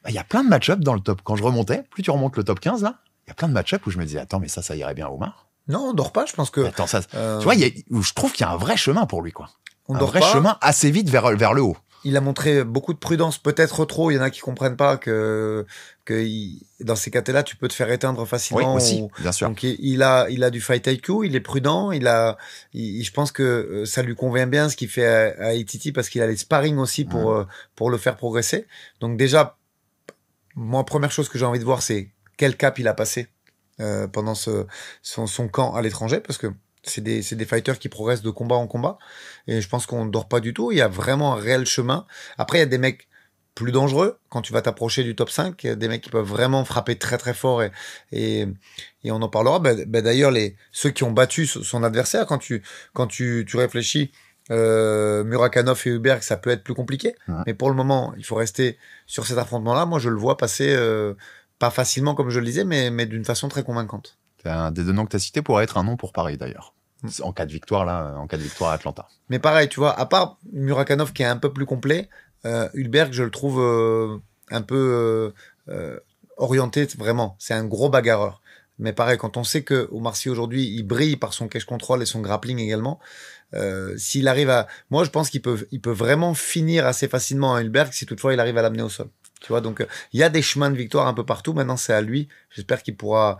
il y a plein de match-ups dans le top. Quand je remontais, plus tu remontes le top 15 là, il y a plein de match-ups où je me disais attends mais ça irait bien à Oumar. Non, on dort pas, je pense que... Attends, ça, tu vois, je trouve qu'il y a un vrai chemin pour lui, quoi. Un vrai chemin assez vite vers le haut. Il a montré beaucoup de prudence, peut-être trop. Il y en a qui comprennent pas que dans ces cas-là, tu peux te faire éteindre facilement. Oui, aussi, bien sûr. Donc, il a du fight IQ, il est prudent, je pense que ça lui convient bien ce qu'il fait à Ititi parce qu'il a les sparring aussi pour le faire progresser. Donc, déjà, moi, première chose que j'ai envie de voir, c'est quel cap il a passé. Pendant son camp à l'étranger parce que c'est des fighters qui progressent de combat en combat et je pense qu'on ne dort pas du tout. Il y a vraiment un réel chemin. Après, il y a des mecs plus dangereux quand tu vas t'approcher du top 5. Il y a des mecs qui peuvent vraiment frapper très très fort et on en parlera. D'ailleurs, ceux qui ont battu son adversaire, quand tu réfléchis, Murakanov et Huberg, ça peut être plus compliqué. Mais pour le moment, il faut rester sur cet affrontement-là. Moi, je le vois passer pas facilement, comme je le disais, mais d'une façon très convaincante. Un des deux noms que tu as cités pourrait être un nom pour Paris, d'ailleurs. En cas de victoire, à Atlanta. Mais pareil, tu vois, à part Murakanov qui est un peu plus complet, Hulberg, je le trouve un peu orienté, vraiment. C'est un gros bagarreur. Mais pareil, quand on sait que Oumar Sy aujourd'hui, il brille par son cage control et son grappling également, s'il arrive à... Moi, je pense qu'il peut vraiment finir assez facilement à Hulberg si toutefois il arrive à l'amener au sol. Tu vois, donc il y a des chemins de victoire un peu partout. Maintenant, c'est à lui. J'espère qu'il pourra.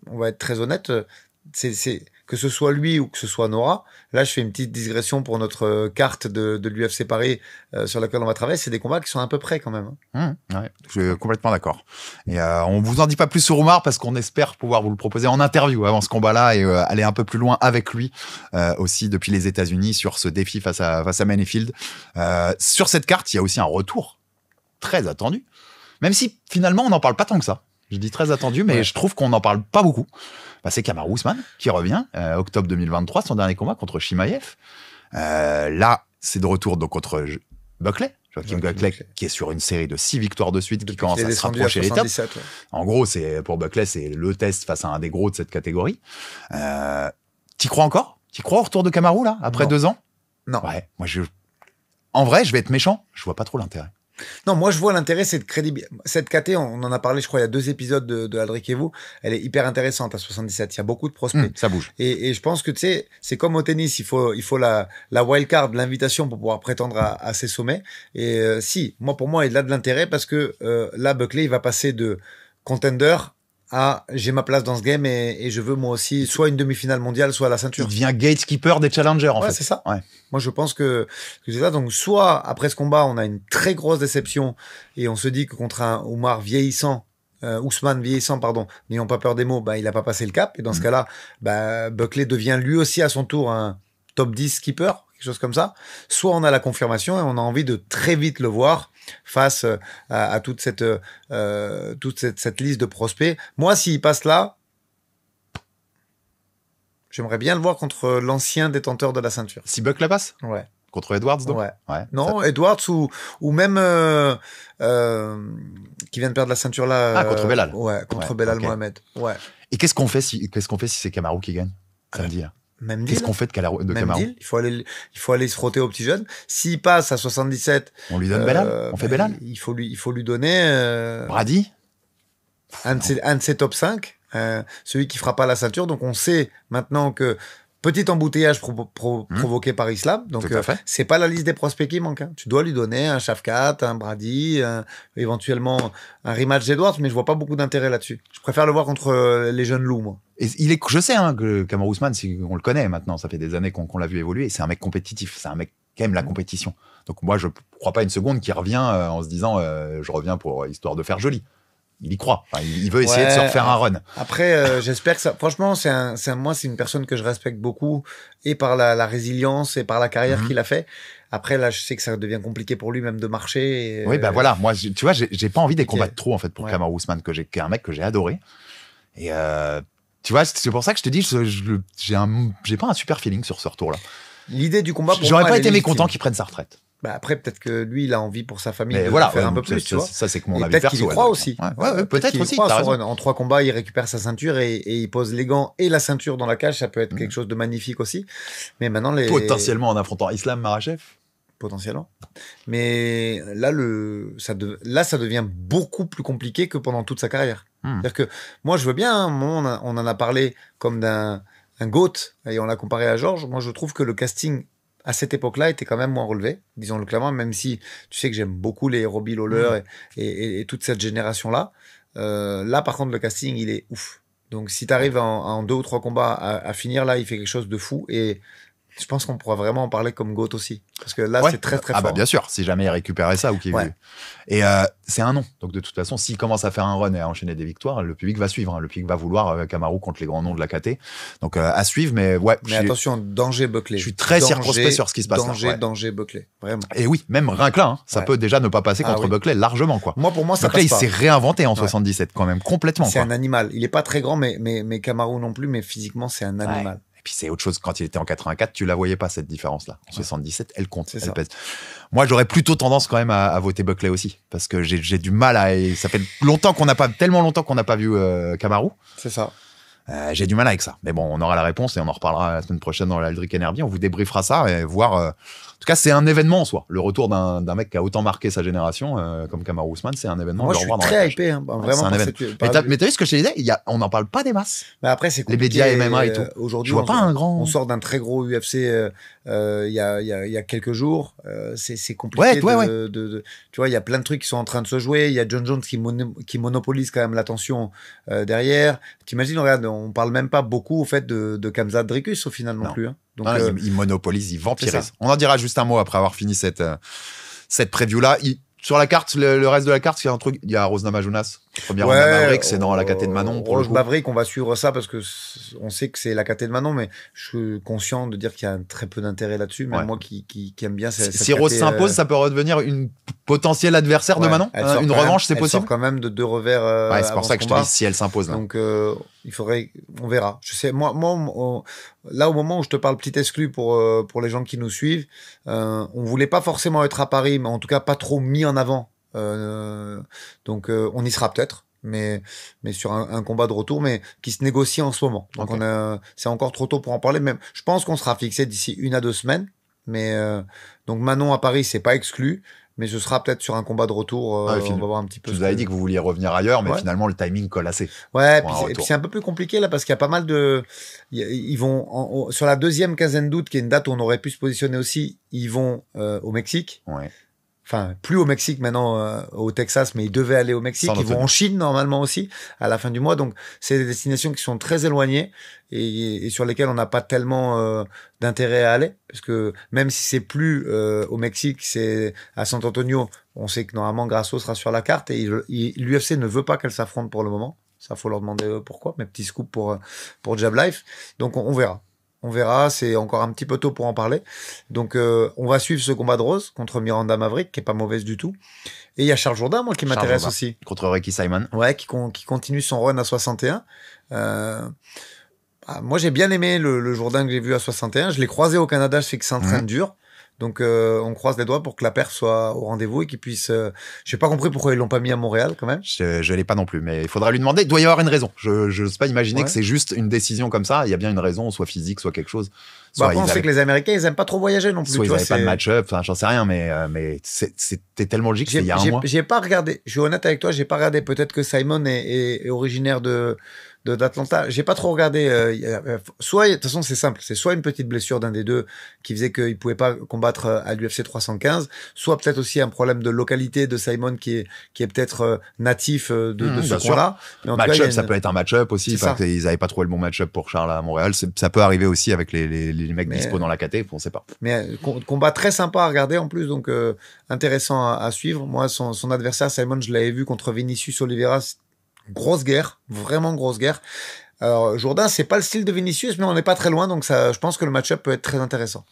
On va être très honnête. C'est que ce soit lui ou que ce soit Nora. Là, je fais une petite digression pour notre carte de l'UFC Paris sur laquelle on va travailler. C'est des combats qui sont à peu près quand même. Ouais, je suis complètement d'accord. Et on vous en dit pas plus sur Oumar parce qu'on espère pouvoir vous le proposer en interview avant ce combat-là et aller un peu plus loin avec lui aussi depuis les États-Unis sur ce défi face à Menifield. Sur cette carte, il y a aussi un retour très attendu, même si finalement on n'en parle pas tant que ça. Je dis très attendu, mais je trouve qu'on n'en parle pas beaucoup. C'est Kamaru Usman qui revient octobre 2023, son dernier combat contre Chimaev. Là, c'est de retour donc contre Buckley, Joaquin Buckley, qui est sur une série de 6 victoires de suite, qui commence à se rapprocher les tops. Ouais. En gros, pour Buckley, c'est le test face à un des gros de cette catégorie. T'y crois encore? T'y crois au retour de Kamaru, là, après 2 ans? Non. Ouais, moi, en vrai, je vais être méchant, je vois pas trop l'intérêt. Non, moi je vois l'intérêt, c'est de crédibilité. Cette KT, on en a parlé, je crois, il y a 2 épisodes de Aldric et vous. Elle est hyper intéressante à 77. Il y a beaucoup de prospects. Ça bouge. Et je pense que tu sais, c'est comme au tennis, il faut la wildcard, l'invitation pour pouvoir prétendre à ces sommets. Et pour moi, il a de l'intérêt parce que là, Buckley, il va passer de contender à j'ai ma place dans ce game et je veux moi aussi soit une demi-finale mondiale, soit la ceinture. Il devient gatekeeper des challengers en fait. Ouais, c'est ça. Ouais. Moi, je pense que c'est ça. Donc, soit après ce combat, on a une très grosse déception et on se dit que contre un Ousmane vieillissant, n'ayant pas peur des mots, il a pas passé le cap. Et dans ce cas-là, Buckley devient lui aussi à son tour un top 10 skipper, quelque chose comme ça. Soit on a la confirmation et on a envie de très vite le voir face à toute cette liste de prospects. Moi, s'il passe là, j'aimerais bien le voir contre l'ancien détenteur de la ceinture. Si Buck la passe? Ouais. Contre Edwards, donc? Ouais. Non, Edwards ou même qui vient de perdre la ceinture là. Contre Belal. Ouais, contre Belal Mohamed. Ouais. Et qu'est-ce qu'on fait si c'est Kamaru qui gagne samedi? Même qu'est-ce qu'on fait de Kamaru? Deal. Il faut aller se frotter au petit jeune. S'il passe à 77, on lui donne Belal. On fait Belal. Il faut lui donner Brady. Un de ses top 5. Celui qui fera pas la ceinture. Donc on sait maintenant que petit embouteillage provoqué par Islam. Donc c'est pas la liste des prospects qui manque. Hein. Tu dois lui donner un Shafkat, un Brady, éventuellement un rematch d'Edwards, mais je vois pas beaucoup d'intérêt là-dessus. Je préfère le voir contre les jeunes loups, moi. Et je sais que Kamaru Usman, on le connaît maintenant, ça fait des années qu'on l'a vu évoluer. C'est un mec compétitif, c'est un mec qui aime la compétition. Donc moi je crois pas une seconde qu'il revient en se disant je reviens pour histoire de faire joli. Il y croit. Enfin, il veut essayer de se refaire un run. Après, j'espère que ça. Franchement, moi, c'est une personne que je respecte beaucoup et par la résilience et par la carrière qu'il a fait. Après, là, je sais que ça devient compliqué pour lui même de marcher. Oui, voilà. Moi, tu vois, j'ai pas envie de combattre trop en fait pour Kamaru Usman, qui est un mec que j'ai adoré. Et tu vois, c'est pour ça que je te dis, j'ai pas un super feeling sur ce retour-là. L'idée du combat, j'aurais pas été mécontent qu'il prenne sa retraite. Après, peut-être que lui, il a envie pour sa famille de faire un peu plus, tu vois. Ça, c'est que mon avis perso. Peut-être qu'il y croit aussi. Ouais, peut-être aussi. En 3 combats, il récupère sa ceinture et il pose les gants et la ceinture dans la cage. Ça peut être quelque chose de magnifique aussi. Mais maintenant, potentiellement en affrontant Islam Makhachev. Potentiellement. Mais là, ça devient beaucoup plus compliqué que pendant toute sa carrière. C'est-à-dire que moi, je veux bien, on en a parlé comme d'un GOAT et on l'a comparé à Georges. Moi, je trouve que le casting à cette époque-là, était quand même moins relevé, disons-le clairement, même si tu sais que j'aime beaucoup les Robbie Lawler et toute cette génération-là. Là, par contre, le casting, il est ouf. Donc, si tu arrives en 2 ou 3 combats à finir, là, il fait quelque chose de fou. Et je pense qu'on pourra vraiment en parler comme GOAT aussi. Parce que là, c'est très, très fort. Bien sûr, si jamais il récupérait ça ou qu'il veut. Et c'est un nom. Donc, de toute façon, s'il commence à faire un run et à enchaîner des victoires, le public va suivre. Le public va vouloir Kamaru contre les grands noms de la KT. Donc, à suivre. Mais attention, danger Buckley. Je suis très circonspect sur ce qui se passe. Danger Buckley. Vraiment. Et oui, même rien que là, ça peut déjà ne pas passer contre Buckley largement, quoi. Pour moi, ça Buckley, passe pas. il s'est réinventé en 77, quand même, complètement. C'est un animal. Il est pas très grand, mais Kamaru non plus, mais physiquement, c'est un animal. Et puis c'est autre chose, quand il était en 84, tu la voyais pas cette différence-là. En 77, elle compte, elle pèse. Moi, j'aurais plutôt tendance quand même à voter Buckley aussi, parce que j'ai du mal et ça fait tellement longtemps qu'on n'a pas vu Kamaru. C'est ça. J'ai du mal avec ça. Mais bon, on aura la réponse et on en reparlera la semaine prochaine dans l'Aldric Energy. On vous débriefera ça et voir. En tout cas, c'est un événement en soi. Le retour d'un mec qui a autant marqué sa génération comme Kamaru Usman, c'est un événement. Moi, je suis très hypé, vraiment. C'est un événement. Mais t'as vu ce que je te disais, on n'en parle pas des masses. Mais après, c'est compliqué. Les médias MMA et tout. Aujourd'hui, je vois pas un grand. On sort d'un très gros UFC il y a quelques jours. C'est compliqué. Tu vois, il y a plein de trucs qui sont en train de se jouer. Il y a John Jones qui monopolise quand même l'attention derrière. T'imagines, regarde, on parle même pas beaucoup au fait de Khamzat Dricus au final non plus. Hein. Donc, il monopolise, il vampirise. On en dira juste un mot après avoir fini cette preview-là. Sur la carte, le reste de la carte, il y a un truc. Il y a Rose Namajunas Miranda Maverick, c'est dans la caté de Manon pour le coup. Maverick, on va suivre ça parce que on sait que c'est la caté de Manon, mais je suis conscient de dire qu'il y a très peu d'intérêt là-dessus. Même moi qui aime bien cette si Rose s'impose, ça peut redevenir une potentielle adversaire de Manon. Une revanche, c'est possible. Elle sort quand même de 2 revers. C'est pour ça que je te dis si elle s'impose là. Donc il faudrait, on verra. Je sais, moi, là au moment où je te parle petit exclu pour les gens qui nous suivent, on voulait pas forcément être à Paris, mais en tout cas pas trop mis en avant. Donc on y sera peut-être, mais sur un combat de retour, mais qui se négocie en ce moment. Donc c'est encore trop tôt pour en parler. Même, je pense qu'on sera fixé d'ici 1 à 2 semaines. Mais donc Manon à Paris, c'est pas exclu, mais ce sera peut-être sur un combat de retour. On va voir un petit peu. Vous avez dit que vous vouliez revenir ailleurs, mais finalement le timing colle assez. Ouais, et puis c'est un peu plus compliqué là parce qu'il y a pas mal de. Ils vont sur la 2e quinzaine d'août, qui est une date où on aurait pu se positionner aussi. Ils vont au Mexique. Ouais. Enfin, plus au Mexique maintenant, au Texas, mais ils devaient aller au Mexique. Ils vont en Chine normalement aussi à la fin du mois. Donc, c'est des destinations qui sont très éloignées et sur lesquelles on n'a pas tellement d'intérêt à aller, parce que même si c'est plus au Mexique, c'est à San Antonio. On sait que normalement Grasso sera sur la carte et l'UFC ne veut pas qu'elle s'affronte pour le moment. Ça, faut leur demander pourquoi. Mais petit scoop pour Jab Life. Donc, on verra. On verra, c'est encore un petit peu tôt pour en parler. Donc, on va suivre ce combat de Rose contre Miranda Maverick, qui est pas mauvaise du tout. Et il y a Charles Jourdain, moi, qui m'intéresse aussi. Contre Ricky Simon. Ouais, qui continue son run à 61. Moi, j'ai bien aimé le Jourdain que j'ai vu à 61. Je l'ai croisé au Canada, je sais que c'est un train dur. Donc, on croise les doigts pour que la perf soit au rendez-vous et qu'il puisse... J'ai pas compris pourquoi ils l'ont pas mis à Montréal, quand même. Je l'ai pas non plus, mais il faudra lui demander. Il doit y avoir une raison. Je n'ose pas imaginer que c'est juste une décision comme ça. Il y a bien une raison, soit physique, soit quelque chose. Après, on sait que les Américains, ils aiment pas trop voyager non plus. Soit ils n'avaient pas de match-up, enfin, j'en sais rien, mais c'était tellement logique, c'était il y a un mois. J'ai pas regardé. Je suis honnête avec toi, j'ai pas regardé. Peut-être que Simon est originaire d'Atlanta. J'ai pas trop regardé. Soit, de toute façon, c'est simple. C'est soit une petite blessure d'un des deux qui faisait qu'il pouvait pas combattre à l'UFC 315, soit peut-être aussi un problème de localité de Simon qui est peut-être natif de ce coin-là. Match-up, ça peut être un match-up aussi. Ils avaient pas trouvé le bon match-up pour Charles à Montréal. Ça peut arriver aussi avec les mecs dispo dans la KT, on sait pas. Mais combat très sympa à regarder en plus, donc intéressant à suivre. Moi, son adversaire Simon, je l'avais vu contre Vinicius Oliveira. Grosse guerre, vraiment grosse guerre. Alors Jourdain, c'est pas le style de Vinicius, mais on n'est pas très loin, donc ça, je pense que le match-up peut être très intéressant.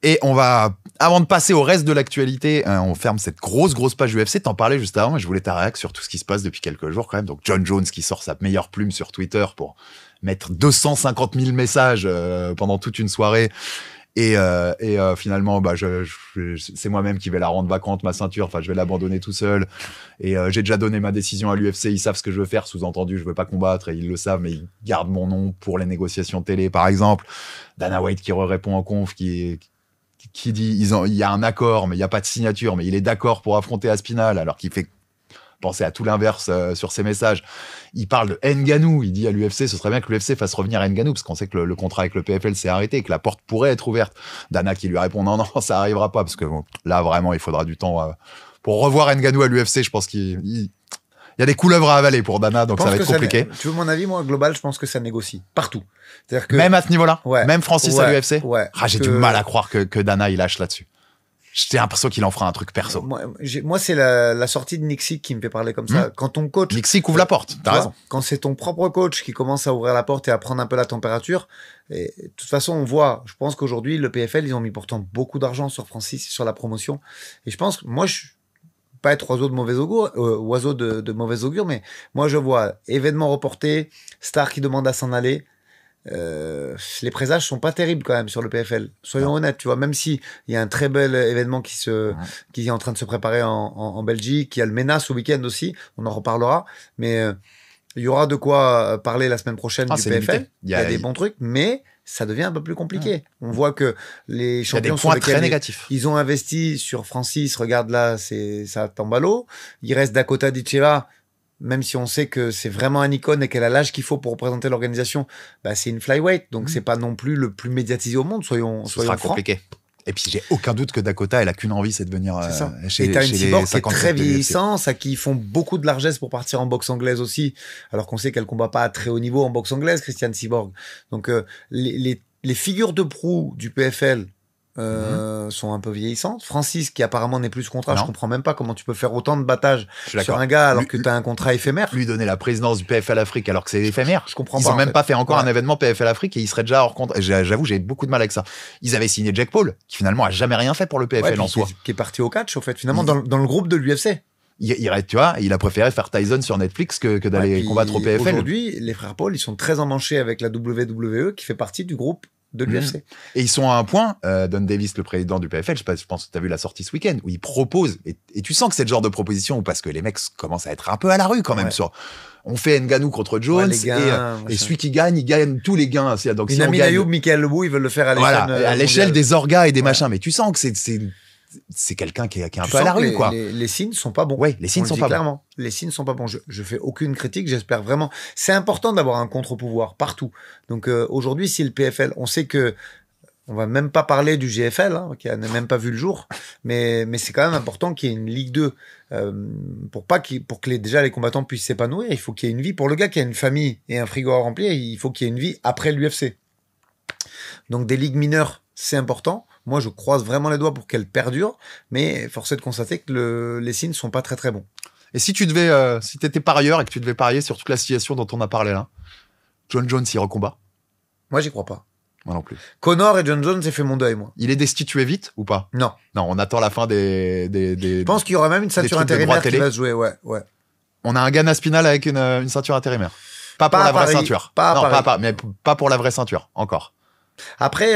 Et on va, avant de passer au reste de l'actualité, on ferme cette grosse page UFC. T'en parlais juste avant, mais je voulais ta réaction sur tout ce qui se passe depuis quelques jours quand même. Donc John Jones qui sort sa meilleure plume sur Twitter pour mettre 250 000 messages pendant toute une soirée. Et finalement, c'est moi-même qui vais la rendre vacante, ma ceinture. Enfin, je vais l'abandonner tout seul. Et j'ai déjà donné ma décision à l'UFC. Ils savent ce que je veux faire. Sous-entendu, je veux pas combattre. Et ils le savent, mais ils gardent mon nom pour les négociations télé, par exemple. Dana White qui répond en conf, qui dit il y a un accord, mais il y a pas de signature. Mais il est d'accord pour affronter Aspinall, alors qu'il fait penser à tout l'inverse sur ses messages. Il parle de Ngannou, il dit à l'UFC, ce serait bien que l'UFC fasse revenir Ngannou, parce qu'on sait que le contrat avec le PFL s'est arrêté, et que la porte pourrait être ouverte. Dana qui lui répond non, ça arrivera pas, parce que bon, là vraiment il faudra du temps pour revoir Ngannou à l'UFC. Je pense qu'il y a des couleuvres à avaler pour Dana, donc ça va être compliqué. Tu veux mon avis, moi, global, je pense que ça négocie partout. C'est-à-dire que même à ce niveau-là, ouais, même Francis à l'UFC. Ouais, j'ai du mal à croire que Dana il lâche là-dessus. J'ai l'impression qu'il en fera un truc perso. Moi c'est la sortie de Nick Sick qui me fait parler comme ça. Quand ton coach... Nick Sick ouvre la porte, t'as raison. Quand c'est ton propre coach qui commence à ouvrir la porte et à prendre un peu la température, et de toute façon, on voit, je pense qu'aujourd'hui, le PFL, ils ont mis pourtant beaucoup d'argent sur Francis, sur la promotion. Et je pense que moi, je pas être oiseau de mauvais augure, mais moi, je vois événements reportés, stars qui demandent à s'en aller. Les présages sont pas terribles quand même sur le PFL. Soyons honnêtes, tu vois, même si il y a un très bel événement qui est en train de se préparer en Belgique, il y a le MENA ce week-end aussi, on en reparlera, mais il y aura de quoi parler la semaine prochaine du PFL. Il y a des bons trucs, mais ça devient un peu plus compliqué. On voit que les champions sur lesquels ils ont investi sur Francis, regarde là, ça tombe à l'eau. Il reste Dakota Ditcheva. Même si on sait que c'est vraiment un icône et qu'elle a l'âge qu'il faut pour représenter l'organisation, c'est une flyweight, donc c'est pas non plus le plus médiatisé au monde, soyons francs. Compliqué. Et puis j'ai aucun doute que Dakota, elle a qu'une envie, c'est de venir et t'as une cyborg qui est très vieillissante, à qui ils font beaucoup de largesse pour partir en boxe anglaise aussi, alors qu'on sait qu'elle combat pas à très haut niveau en boxe anglaise, Christiane Cyborg. Donc les figures de proue du PFL, sont un peu vieillissantes. Francis, qui apparemment n'est plus sous contrat, Non. je comprends même pas comment tu peux faire autant de battage Je suis sur d'accord. un gars alors Lui- que tu as un contrat éphémère. Lui donner la présidence du PFL Afrique alors que c'est éphémère. Je comprends Ils pas. ont en même fait. pas fait encore Ouais. un événement PFL Afrique et ils seraient déjà hors contrat. J'avoue, j'ai beaucoup de mal avec ça. Ils avaient signé Jack Paul, qui finalement a jamais rien fait pour le PFL Ouais, en puis soi. qui est parti au catch, au fait, finalement, Il- dans le groupe de l'UFC. Tu vois, il a préféré faire Tyson sur Netflix que d'aller Ouais, puis combattre au PFL. Aujourd'hui, les frères Paul, ils sont très emmanchés avec la WWE qui fait partie du groupe de l'UFC. Et ils sont à un point, Don Davis, le président du PFL, je pense que tu as vu la sortie ce week-end, où il propose, et tu sens que c'est le genre de proposition où, parce que les mecs commencent à être un peu à la rue quand même. Ouais. On fait Ngannou contre Jones, Ouais, les gains, et machin. celui qui gagne, il gagne tous les gains. Donc, si on Inamin gagne, Ayoub, Michael Lebou, ils veulent le faire à l'échelle voilà, à l'échelle mondiale. des orgas et des Ouais. machins, mais tu sens que c'est quelqu'un qui est un Tu peu à sens la que rue, quoi. Les signes sont pas bons. Ouais, les signes On le sont dit pas bons. clairement. Les signes sont pas bons. Je fais aucune critique. J'espère vraiment. C'est important d'avoir un contre-pouvoir partout. Donc aujourd'hui, si le PFL, on sait que on va même pas parler du GFL, hein, qui n'a même pas vu le jour, mais c'est quand même important qu'il y ait une Ligue 2 pour que déjà les combattants puissent s'épanouir. Il faut qu'il y ait une vie pour le gars qui a une famille et un frigo à remplir. Il faut qu'il y ait une vie après l'UFC. Donc des ligues mineures, c'est important. Moi, je croise vraiment les doigts pour qu'elles perdurent, mais force est de constater que les signes sont pas très très bons. Et si tu devais, si t'étais parieur et que tu devais parier sur toute la situation dont on a parlé là, John Jones, il recombat? Moi, j'y crois pas. Moi non plus. Connor et John Jones, j'ai fait mon deuil, moi. Il est destitué vite ou pas? Non. Non, on attend la fin des. Je pense qu'il y aura même une ceinture trucs de droits intérimaire qui télé. va se jouer, ouais. On a un Ghana Spinal avec une ceinture intérimaire. Pas pour Pas la à vraie Paris. ceinture. Pas à non, Paris. pas, mais pas pour la vraie ceinture, encore. Après,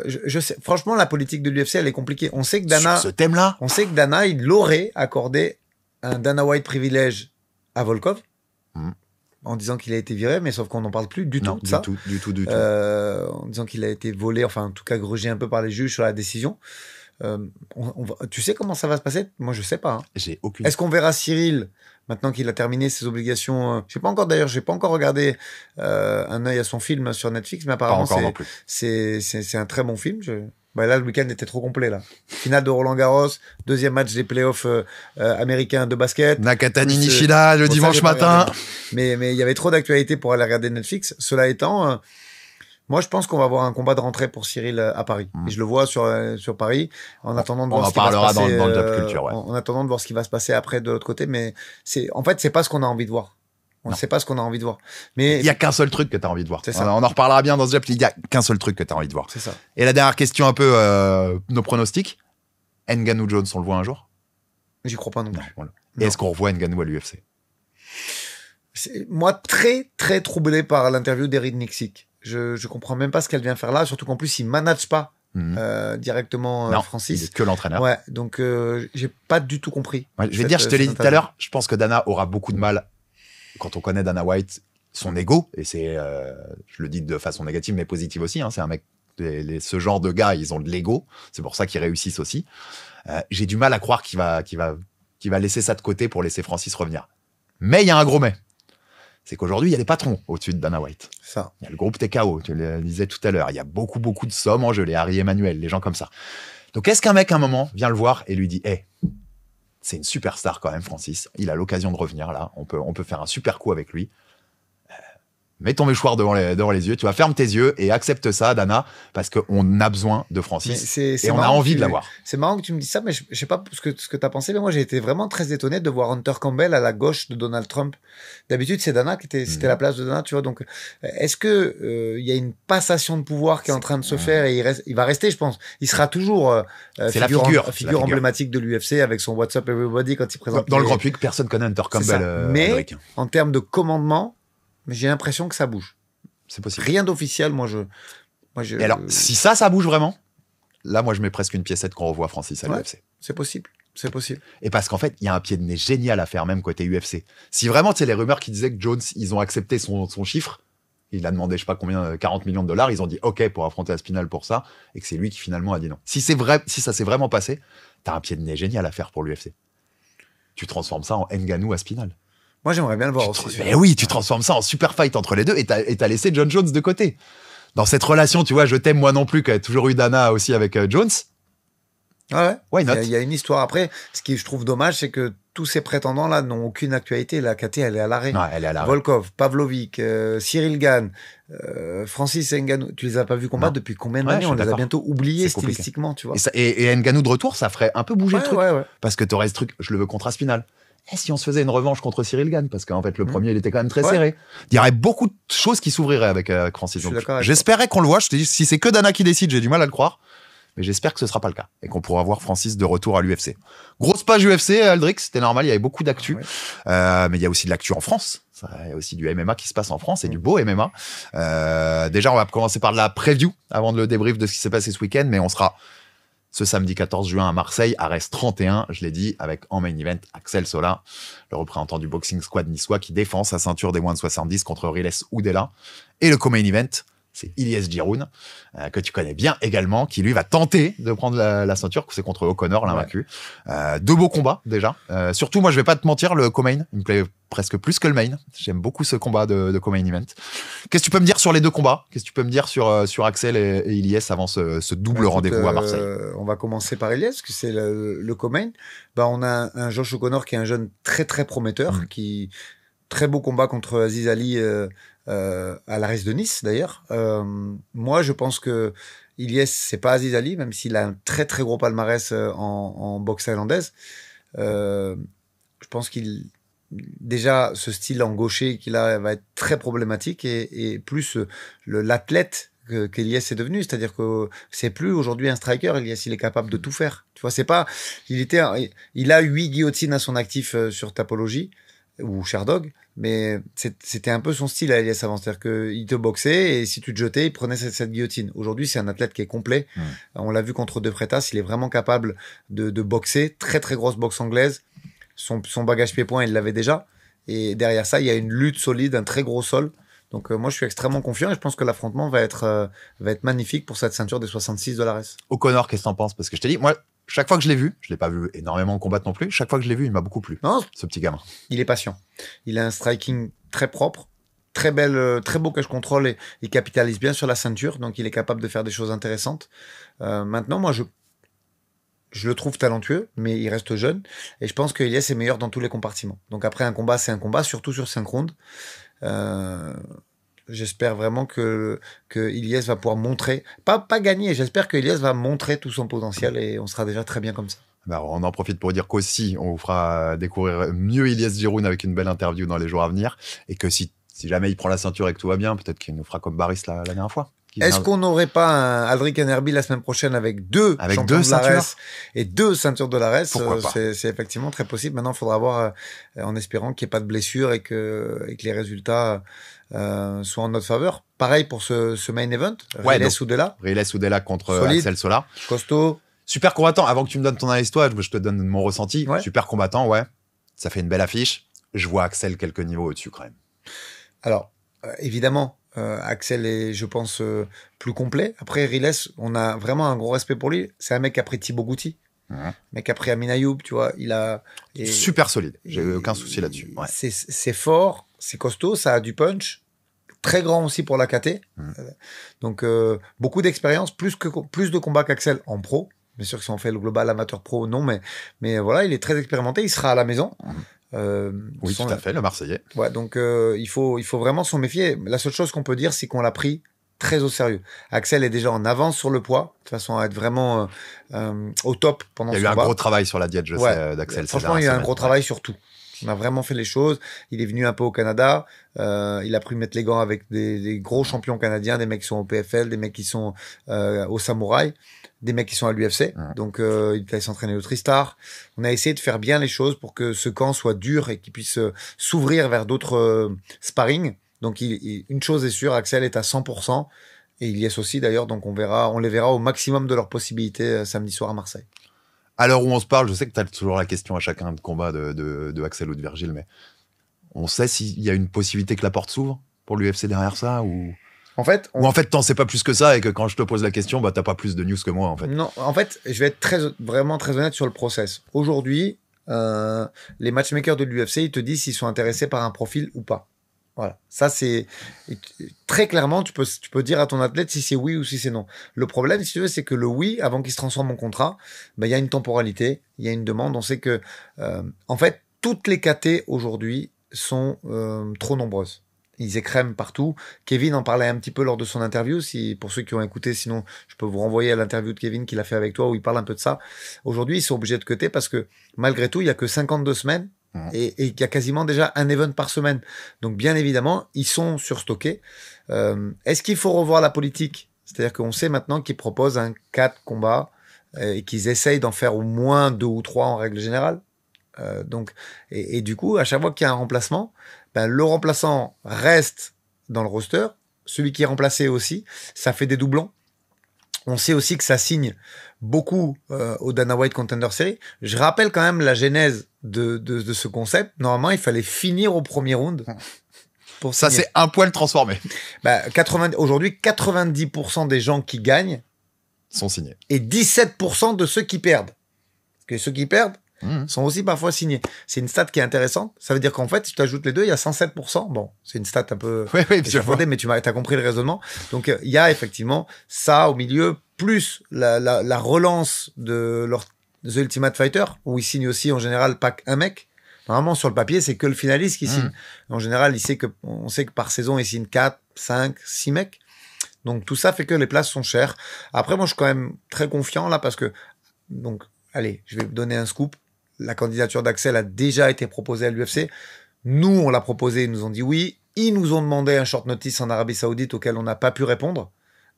je sais, franchement, la politique de l'UFC, elle est compliquée. On sait que Sur ce thème-là, Dana, il aurait accordé un Dana White privilège à Volkov, en disant qu'il a été viré, mais sauf qu'on n'en parle plus du non, tout de ça. du tout. En disant qu'il a été volé, enfin en tout cas grugé un peu par les juges sur la décision. Tu sais comment ça va se passer? Moi je sais pas. Hein. J'ai aucune. Est-ce qu'on verra Cyril maintenant qu'il a terminé ses obligations? Je sais pas encore d'ailleurs, j'ai pas encore regardé un œil à son film sur Netflix, mais Pas apparemment encore non plus. c'est un très bon film. Bah là le week-end était trop complet là. Finale de Roland Garros, deuxième match des playoffs américains de basket. Nakatani Plus, Nishida le Bon, ça, dimanche j'ai pas matin. regardé. Mais il y avait trop d'actualités pour aller regarder Netflix. Cela étant, moi je pense qu'on va avoir un combat de rentrée pour Cyril à Paris. Et je le vois sur Paris. En attendant de On voir en ce qui va se parlera passer, dans le Job Culture, ouais. en attendant de voir ce qui va se passer après de l'autre côté. Mais en fait, c'est pas ce qu'on a envie de voir. On ne sait pas ce qu'on a envie de voir. Mais Il y a qu'un seul truc que t'as envie de voir. C'est ça. On en reparlera bien dans ce Job. Il y a qu'un seul truc que t'as envie de voir. c'est ça. Et la dernière question, un peu nos pronostics. Ngannou Jones, on le voit un jour? J'y crois pas non plus. Non. Voilà. Et Non. est-ce qu'on revoit Ngannou à l'UFC? Moi, très, très troublé par l'interview d'Erin Nixick. Je comprends même pas ce qu'elle vient faire là, surtout qu'en plus, il manage pas directement Non, il Francis. est que l'entraîneur. Ouais, donc j'ai pas du tout compris. Ouais, je vais te dire, je te l'ai dit tout à l'heure, je pense que Dana aura beaucoup de mal, quand on connaît Dana White, son ego, et c'est, je le dis de façon négative mais positive aussi, hein, c'est un mec, ce genre de gars, ils ont de l'ego, c'est pour ça qu'ils réussissent aussi. J'ai du mal à croire qu'il va laisser ça de côté pour laisser Francis revenir. Mais il y a un gros mais. C'est qu'aujourd'hui, il y a les patrons au-dessus de Dana White. Ça. Il y a le groupe TKO, tu le disais tout à l'heure. Il y a beaucoup de sommes en jeu, les Harry Emmanuel, les gens comme ça. Donc, est-ce qu'un mec, à un moment, vient le voir et lui dit, hey, c'est une superstar quand même, Francis. Il a l'occasion de revenir là. On peut faire un super coup avec lui. Mets ton mouchoir devant les yeux. Tu vas fermer tes yeux et accepte ça, Dana, parce qu'on a besoin de Francis. Et on a envie de l'avoir. C'est marrant que tu me dises ça, mais je sais pas ce que tu as pensé, mais moi j'ai été vraiment très étonné de voir Hunter Campbell à la gauche de Donald Trump. D'habitude, c'est Dana c'était la place de Dana, tu vois. Donc, est-ce que il y a une passation de pouvoir qui est en train de se faire et il va rester, je pense. Il sera toujours figure emblématique de l'UFC avec son What's Up Everybody quand il présente. Dans le grand public, personne connaît Hunter Campbell. Mais américain. En termes de commandement, j'ai l'impression que ça bouge. C'est possible. Rien d'officiel, Et alors, si ça bouge vraiment, là, moi, je mets presque une piécette qu'on revoit Francis à l'UFC. C'est possible. C'est possible. Et parce qu'en fait, il y a un pied de nez génial à faire, même côté UFC. Si vraiment, tu sais, les rumeurs qui disaient que Jones, ils ont accepté son chiffre, il a demandé, je sais pas combien, 40 millions de dollars, ils ont dit OK pour affronter Aspinall pour ça, et que c'est lui qui finalement a dit non. Si c'est vrai, si ça s'est vraiment passé, t'as un pied de nez génial à faire pour l'UFC. Tu transformes ça en Ngannou Aspinall. Moi, j'aimerais bien le voir aussi. Mais oui, tu transformes ça en super fight entre les deux et t'as laissé John Jones de côté. Dans cette relation, tu vois, je t'aime moi non plus, qui a toujours eu Dana aussi avec Jones. Ouais. Why not? Il y a une histoire. Après, ce qui je trouve dommage, c'est que tous ces prétendants-là n'ont aucune actualité. La KT, elle est à l'arrêt. Ouais, elle est à l'arrêt. Volkov, Pavlovic, Cyril Gane, Francis Ngannou. Tu les as pas vus combattre depuis combien d'années? On les a bientôt oubliés stylistiquement, tu vois. Et Ngannou de retour, ça ferait un peu bouger le truc. Ouais. Parce que tu aurais ce truc, je le veux contre Aspinall. Et si on se faisait une revanche contre Cyril Gane? Parce qu'en fait, le premier, il était quand même très serré. Il y aurait beaucoup de choses qui s'ouvriraient avec Francis. J'espérais qu'on le voit. Je te dis, si c'est que Dana qui décide, j'ai du mal à le croire. Mais j'espère que ce sera pas le cas et qu'on pourra voir Francis de retour à l'UFC. Grosse page UFC, Aldrich, c'était normal, il y avait beaucoup d'actu. Mais il y a aussi de l'actu en France. Il y a aussi du MMA qui se passe en France et du beau MMA. Déjà, on va commencer par la preview avant de le débrief de ce qui s'est passé ce week-end, mais on sera ce samedi 14 juin à Marseille, à Arès 31, je l'ai dit, avec en main event Axel Sola, le représentant du Boxing Squad niçois qui défend sa ceinture des moins de 70 contre Riles Oudela. Et le co-main event, c'est Ilyes Giroun, que tu connais bien également, qui lui va tenter de prendre la ceinture, c'est contre O'Connor, l'invaincu. Deux beaux combats, déjà. Surtout, moi, je vais pas te mentir, le co-main, il me plaît presque plus que le main. J'aime beaucoup ce combat de co-main event. Qu'est-ce que tu peux me dire sur les deux combats? Qu'est-ce que tu peux me dire sur Axel et Ilyes avant ce double rendez-vous à Marseille? On va commencer par Ilyes, parce que c'est le co-main. On a un Josh O'Connor qui est un jeune très, très prometteur, qui... Très beau combat contre Aziz Ali à l'Arès de Nice, d'ailleurs. Moi, je pense que Ilyes, c'est pas Aziz Ali, même s'il a un très, très gros palmarès en boxe thaïlandaise. Je pense déjà, ce style en gaucher qu'il a va être très problématique et plus l'athlète qu'Ilyes est devenu, c'est-à-dire que c'est plus aujourd'hui un striker. Ilyes, il est capable de tout faire. Tu vois, c'est pas, il a 8 guillotines à son actif sur Tapology ou Sherdog, mais c'était un peu son style à Ilyes avant, c'est-à-dire qu'il te boxait et si tu te jetais, il prenait cette guillotine. Aujourd'hui, c'est un athlète qui est complet. On l'a vu contre De Freitas, il est vraiment capable de boxer, très très grosse boxe anglaise. Son bagage pied-point, il l'avait déjà. Et derrière ça, il y a une lutte solide, un très gros sol. Donc moi, je suis extrêmement confiant et je pense que l'affrontement va être magnifique pour cette ceinture des 66 de l'Arès. O'Connor, qu'est-ce que t'en penses? Parce que je t'ai dit, moi, chaque fois que je l'ai vu, je l'ai pas vu énormément combattre non plus, chaque fois que je l'ai vu, il m'a beaucoup plu, ce petit gamin. Il est patient. Il a un striking très propre, très beau cache contrôle et il capitalise bien sur la ceinture, donc il est capable de faire des choses intéressantes. Maintenant, moi, je le trouve talentueux, mais il reste jeune et je pense qu'Ilyes est meilleur dans tous les compartiments. Donc après, un combat, c'est un combat, surtout sur 5 rounds. J'espère vraiment que Ilyes va pouvoir montrer, pas gagner, j'espère que Ilyes va montrer tout son potentiel et on sera déjà très bien comme ça. On en profite pour dire qu'aussi, on vous fera découvrir mieux Ilyes Giroun avec une belle interview dans les jours à venir et que si jamais il prend la ceinture et que tout va bien, peut-être qu'il nous fera comme Baris la dernière fois. Est-ce qu'on n'aurait pas un Aldric Enerby la semaine prochaine avec deux champions de l'Arès et 2 ceintures de l'Arès? C'est effectivement très possible. Maintenant, il faudra voir en espérant qu'il n'y ait pas de blessure et que les résultats soient en notre faveur. Pareil pour ce main event. Riles Oudela contre solide, Axel Sola. Costaud. Super combattant. Avant que tu me donnes ton analyse, toi, je te donne mon ressenti. Super combattant, ouais. Ça fait une belle affiche. Je vois Axel quelques niveaux au-dessus quand même. Alors, évidemment, Axel est, je pense, plus complet. Après, Riles, on a vraiment un gros respect pour lui. C'est un mec qui a pris Thibaut Gouti. Mec qui a pris Amin Ayoub, tu vois. Super solide. J'ai aucun souci là-dessus. Ouais. C'est fort, c'est costaud, ça a du punch. Très grand aussi pour la KT. Donc, beaucoup d'expérience, plus de combats qu'Axel en pro. Bien sûr que si on fait le global amateur pro, non, mais voilà, il est très expérimenté. Il sera à la maison. Oui, tout à fait, le Marseillais. Ouais, donc il faut vraiment s'en méfier. La seule chose qu'on peut dire, c'est qu'on l'a pris très au sérieux. Axel est déjà en avance sur le poids, de façon à être vraiment au top pendant ce combat. Il y a eu un gros travail sur la diète, je sais, d'Axel. Franchement, il y a eu un gros travail sur tout. On a vraiment fait les choses. Il est venu un peu au Canada. Il a pris mettre les gants avec des gros champions canadiens, des mecs qui sont au PFL, des mecs qui sont au Samouraï, des mecs qui sont à l'UFC. Donc, il allait s'entraîner au Tristar. On a essayé de faire bien les choses pour que ce camp soit dur et qu'il puisse s'ouvrir vers d'autres sparring. Donc, une chose est sûre, Axel est à 100%. Et Ilyes aussi, d'ailleurs. Donc, on les verra au maximum de leurs possibilités samedi soir à Marseille. À l'heure où on se parle, je sais que tu as toujours la question à chacun de combat de Axel ou de Virgile, mais on sait s'il y a une possibilité que la porte s'ouvre pour l'UFC derrière ça ou... En fait, t'en sais pas plus que ça et que quand je te pose la question, t'as pas plus de news que moi, en fait. Non, en fait, je vais être vraiment très honnête sur le process. Aujourd'hui, les matchmakers de l'UFC, ils te disent s'ils sont intéressés par un profil ou pas. Voilà. Ça, c'est très clairement, tu peux dire à ton athlète si c'est oui ou si c'est non. Le problème, si tu veux, c'est que le oui, avant qu'il se transforme en contrat, ben, il y a une temporalité, il y a une demande. On sait que, en fait, toutes les KT aujourd'hui sont trop nombreuses. Ils écrèment partout. Kevin en parlait un petit peu lors de son interview. Si, pour ceux qui ont écouté, sinon, je peux vous renvoyer à l'interview de Kevin qu'il a fait avec toi où il parle un peu de ça. Aujourd'hui, ils sont obligés de cutter parce que, malgré tout, il y a que 52 semaines. Et il y a quasiment déjà un event par semaine. Donc, bien évidemment, ils sont surstockés. Est-ce qu'il faut revoir la politique? C'est-à-dire qu'on sait maintenant qu'ils proposent un 4 combats et qu'ils essayent d'en faire au moins 2 ou 3 en règle générale. Donc, et du coup, à chaque fois qu'il y a un remplacement, ben, le remplaçant reste dans le roster. Celui qui est remplacé aussi, ça fait des doublons. On sait aussi que ça signe beaucoup au Dana White Contender Series. Je rappelle quand même la genèse de ce concept. Normalement, il fallait finir au premier round. Pour ça, signer. c'est un poil transformé. Bah, aujourd'hui, 90% des gens qui gagnent sont signés. Et 17% de ceux qui perdent. Parce que ceux qui perdent sont aussi parfois signés. C'est une stat qui est intéressante. Ça veut dire qu'en fait, si tu ajoutes les deux, il y a 107%. Bon, c'est une stat un peu échafaudée, mais tu as compris le raisonnement. Donc, il y a effectivement ça au milieu, plus la relance de leur The Ultimate Fighter, où ils signent aussi en général pas un mec. Normalement, sur le papier, c'est que le finaliste qui signe. En général, on sait que par saison, ils signent 4, 5, 6 mecs. Donc, tout ça fait que les places sont chères. Après, moi, je suis quand même très confiant là parce que, donc, allez, je vais vous donner un scoop. La candidature d'Axel a déjà été proposée à l'UFC. Nous, on l'a proposé, ils nous ont dit oui. Ils nous ont demandé un short notice en Arabie Saoudite auquel on n'a pas pu répondre.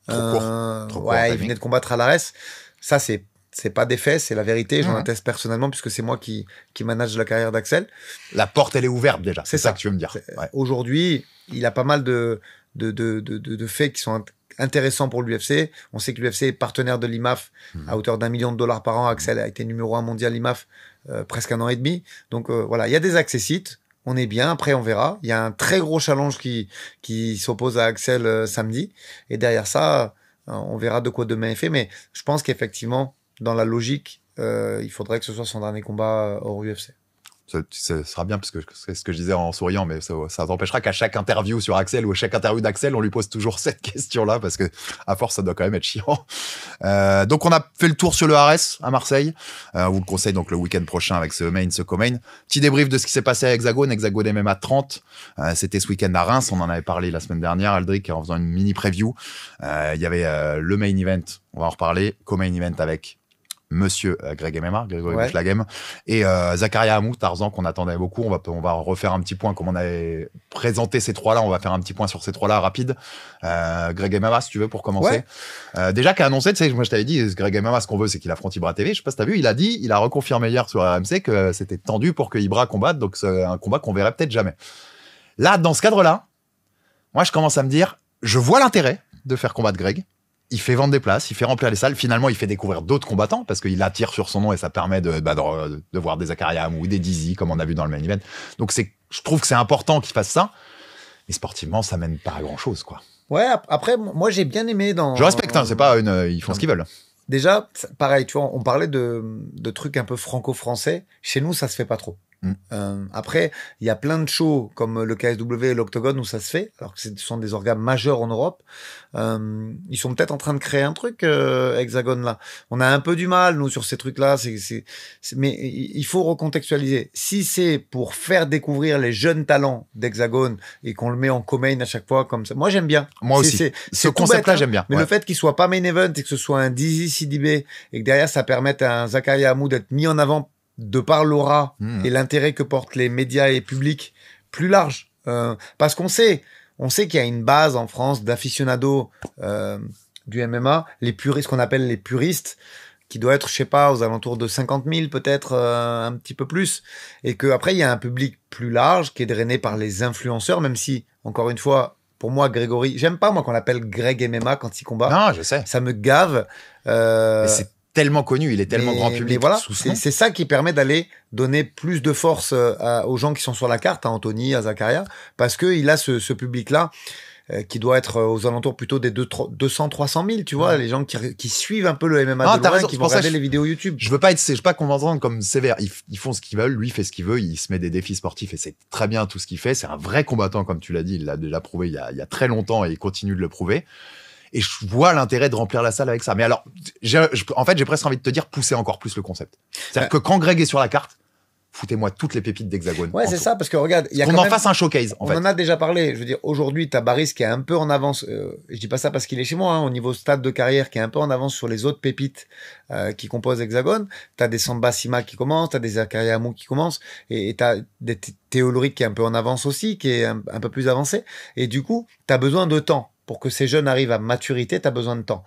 Trop court. Il venait de combattre à l'ARES. Ça, c'est pas des faits, c'est la vérité. J'en atteste personnellement puisque c'est moi qui manage la carrière d'Axel. La porte, elle est ouverte déjà. C'est ça que tu veux me dire. Ouais. Aujourd'hui, il a pas mal de faits qui sont intéressants pour l'UFC. On sait que l'UFC est partenaire de l'IMAF à hauteur d'1 million de dollars par an. Axel a été numéro 1 mondial IMAF presque 1 an et demi. Donc voilà, il y a des accessites. On est bien. Après, on verra. Il y a un très gros challenge qui s'oppose à Axel samedi. Et derrière ça, on verra de quoi demain est fait. Mais je pense qu'effectivement, dans la logique, il faudrait que ce soit son dernier combat hors UFC. Ça sera bien, parce que c'est ce que je disais en souriant, mais ça t'empêchera qu'à chaque interview sur Axel ou à chaque interview d'Axel, on lui pose toujours cette question-là, parce que à force, ça doit quand même être chiant. Donc, on a fait le tour sur le RS à Marseille. On vous le conseille donc le week-end prochain avec ce main, ce co-main. Petit débrief de ce qui s'est passé à Hexagone MMA 30. C'était ce week-end à Reims. On en avait parlé la semaine dernière, Aldric, en faisant une mini preview. Il y avait le main event, on va en reparler, co-main event avec Monsieur Greg MMA, Grégory Buchlagem, et Zakaria Hamou, Tarzan, qu'on attendait beaucoup. On va refaire un petit point, comme on avait présenté ces trois-là, on va faire un petit point sur ces trois-là rapide. Greg MMA, si tu veux, pour commencer. Ouais. Déjà, qu'a annoncé, tu sais, moi je t'avais dit, Greg MMA, ce qu'on veut, c'est qu'il affronte Ibra TV. Je sais pas si t'as vu, il a reconfirmé hier sur RMC que c'était tendu pour que Ibra combatte, donc c'est un combat qu'on verrait peut-être jamais. Là, dans ce cadre-là, moi je commence à me dire, je vois l'intérêt de faire combattre Greg. Il fait vendre des places, il fait remplir les salles. Finalement, il fait découvrir d'autres combattants parce qu'il attire sur son nom et ça permet de voir des Zakaria Hamou ou des Dizzy, comme on a vu dans le main event. Donc, je trouve que c'est important qu'il fasse ça. Mais sportivement, ça mène pas à grand-chose, quoi. Ouais, après, moi, j'ai bien aimé dans... Je respecte, hein, c'est pas ils font ce qu'ils veulent. Déjà, pareil, tu vois, on parlait de trucs un peu franco-français. Chez nous, ça se fait pas trop. Après, il y a plein de shows comme le KSW et l'Octogone où ça se fait, alors que ce sont des organes majeurs en Europe. Ils sont peut-être en train de créer un truc, Hexagone là. On a un peu du mal, nous, sur ces trucs-là. Mais il faut recontextualiser. Si c'est pour faire découvrir les jeunes talents d'Hexagone et qu'on le met en co-main à chaque fois comme ça, moi j'aime bien. Moi aussi. Ce concept-là, j'aime bien. Mais le fait qu'il soit pas main event et que ce soit un Dizzy CDB et que derrière ça permette à un Zakaria Hamou d'être mis en avant de par l'aura et l'intérêt que portent les médias et publics plus large. Parce qu'on sait qu'il y a une base en France d'aficionados du MMA, ce qu'on appelle les puristes, qui doit être, je sais pas, aux alentours de 50 000, peut-être un petit peu plus. Et qu'après, il y a un public plus large qui est drainé par les influenceurs, même si, encore une fois, pour moi, Grégory, j'aime pas, moi, qu'on l'appelle Greg MMA quand il combat. Non, je sais. Ça me gave. C'est tellement connu, il est tellement grand public. Mais voilà, c'est ça qui permet d'aller donner plus de force aux gens qui sont sur la carte, à Anthony, à Zakaria, parce que il a ce public-là. qui doit être aux alentours plutôt des 200-300 000, tu vois, les gens qui suivent un peu le MMA Ah, de t'as loin, raison, qui c'est vont pour ça regarder que les vidéos YouTube. Je veux pas qu'on m'entende comme sévère. Ils font ce qu'ils veulent, lui il fait ce qu'il veut, il se met des défis sportifs et c'est très bien tout ce qu'il fait. C'est un vrai combattant, comme tu l'as dit, il l'a déjà prouvé il y a très longtemps et il continue de le prouver. Et je vois l'intérêt de remplir la salle avec ça. Mais alors, en fait, j'ai presque envie de te dire, pousser encore plus le concept. C'est-à-dire que quand Greg est sur la carte, foutez-moi toutes les pépites d'Hexagone. Ouais, c'est ça, parce que regarde, il y a qu'on quand en même... fasse un showcase, On en a déjà parlé. Je veux dire, aujourd'hui, t'as Baris qui est un peu en avance. Je dis pas ça parce qu'il est chez moi, hein, au niveau stade de carrière, qui est un peu en avance sur les autres pépites qui composent Hexagone. T'as des Samba Sima qui commencent, t'as des Zakaria Amou qui commencent, et t'as des Théoloric qui est un peu en avance aussi, qui est un peu plus avancé. Et du coup, t'as besoin de temps. Pour que ces jeunes arrivent à maturité, t'as besoin de temps.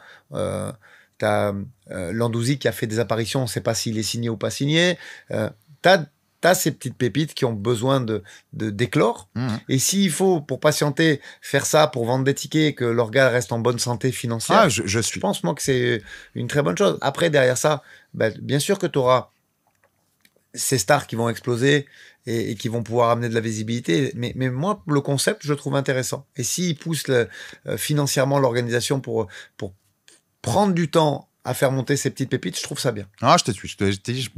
T'as Landouzi qui a fait des apparitions, on sait pas s'il est signé ou pas signé. T'as ces petites pépites qui ont besoin d'éclore. Et s'il faut, pour patienter, faire ça pour vendre des tickets et que leur gars reste en bonne santé financière, je pense, moi, que c'est une très bonne chose. Après, derrière ça, bien sûr que tu auras ces stars qui vont exploser et qui vont pouvoir amener de la visibilité. Mais moi, le concept, je le trouve intéressant. Et s'ils poussent financièrement l'organisation pour prendre du temps à faire monter ces petites pépites, je trouve ça bien. Ah, je t'ai dit, je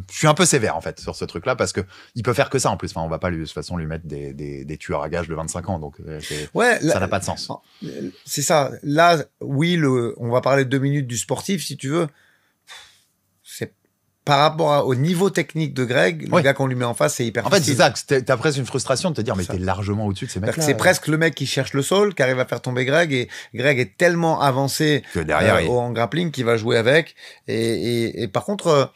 suis un peu sévère, en fait, sur ce truc-là, parce que il peut faire que ça, en plus. Enfin, on va pas, de toute façon, lui mettre des tueurs à gages de 25 ans, donc ça n'a pas de sens. C'est ça. Là, oui, on va parler 2 minutes du sportif, si tu veux. C'est par rapport au niveau technique de Greg, le gars qu'on lui met en face, c'est hyper difficile. En fait, c'est ça, t'as presque une frustration de te dire, mais t'es largement au-dessus de ces mecs-là. C'est presque le mec qui cherche le sol, qui arrive à faire tomber Greg, et Greg est tellement avancé que derrière, en grappling qu'il va jouer avec. Et par contre,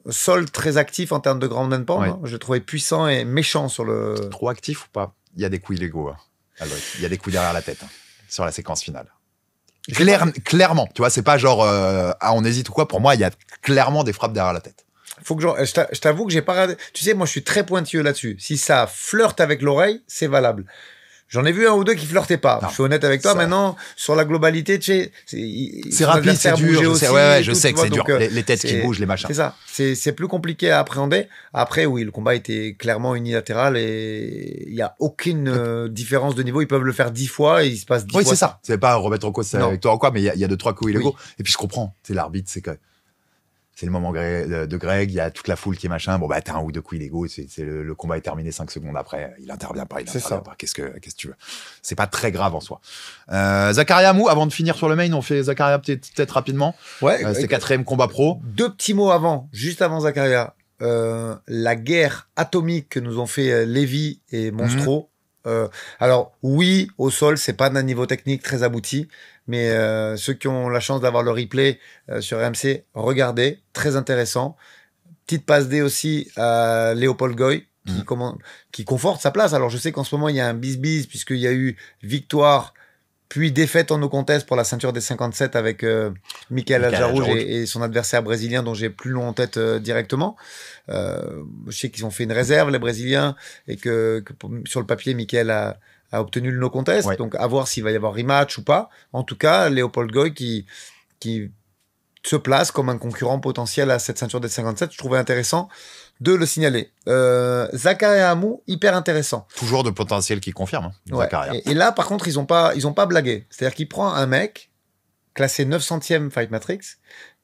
Sol très actif en termes de ground and pound, hein, je le trouvais puissant et méchant sur le... Trop actif ou pas? Il y a des coups illégaux, hein. Il y a des coups derrière la tête, hein, sur la séquence finale. Clairement, tu vois, c'est pas genre on hésite ou quoi. Pour moi, il y a clairement des frappes derrière la tête. Faut que je t'avoue que j'ai pas regardé. Tu sais, moi, je suis très pointilleux là-dessus. Si ça flirte avec l'oreille, c'est valable. J'en ai vu un ou deux qui flirtaient pas. Non, je suis honnête avec toi. Maintenant, sur la globalité, tu sais, c'est rapide, c'est dur. Je sais que c'est dur. Les têtes qui bougent, les machins. C'est ça. C'est plus compliqué à appréhender. Après, oui, le combat était clairement unilatéral et il y a aucune différence de niveau. Ils peuvent le faire 10 fois et il se passe 10 fois. Oui, c'est ça. C'est pas remettre en cause avec toi ou quoi, mais il y a 2-3 coups illégaux. Et puis je comprends. C'est l'arbitre, c'est le moment de Greg, il y a toute la foule qui est machin. Bon, t'as un ou deux coups illégaux, le combat est terminé 5 secondes après. Il intervient pas, Qu'est-ce que tu veux? C'est pas très grave en soi. Zakaria Amou, avant de finir sur le main, on fait Zakaria peut-être rapidement. Ouais. C'était 4e combat pro. 2 petits mots juste avant Zakaria. La guerre atomique que nous ont fait Lévy et Monstro. Alors, oui, au sol, c'est pas d'un niveau technique très abouti. Mais ceux qui ont la chance d'avoir le replay sur RMC, regardez, très intéressant. Petite passe D aussi à Léopold Goy, qui conforte sa place. Alors je sais qu'en ce moment, il y a un bis-bis, puisqu'il y a eu victoire, puis défaite en no contest pour la ceinture des 57 avec Michael Aljarouj et son adversaire brésilien, dont j'ai plus long en tête directement. Je sais qu'ils ont fait une réserve, les Brésiliens, et que sur le papier, Michael a obtenu le no contest, donc à voir s'il va y avoir rematch ou pas. En tout cas, Léopold Goy qui se place comme un concurrent potentiel à cette ceinture des 57, je trouvais intéressant de le signaler. Zakaria Amou, hyper intéressant. Toujours de potentiel qui confirme, Zakaria. Et là, par contre, ils ont pas blagué. C'est-à-dire qu'il prend un mec classé 900e Fight Matrix,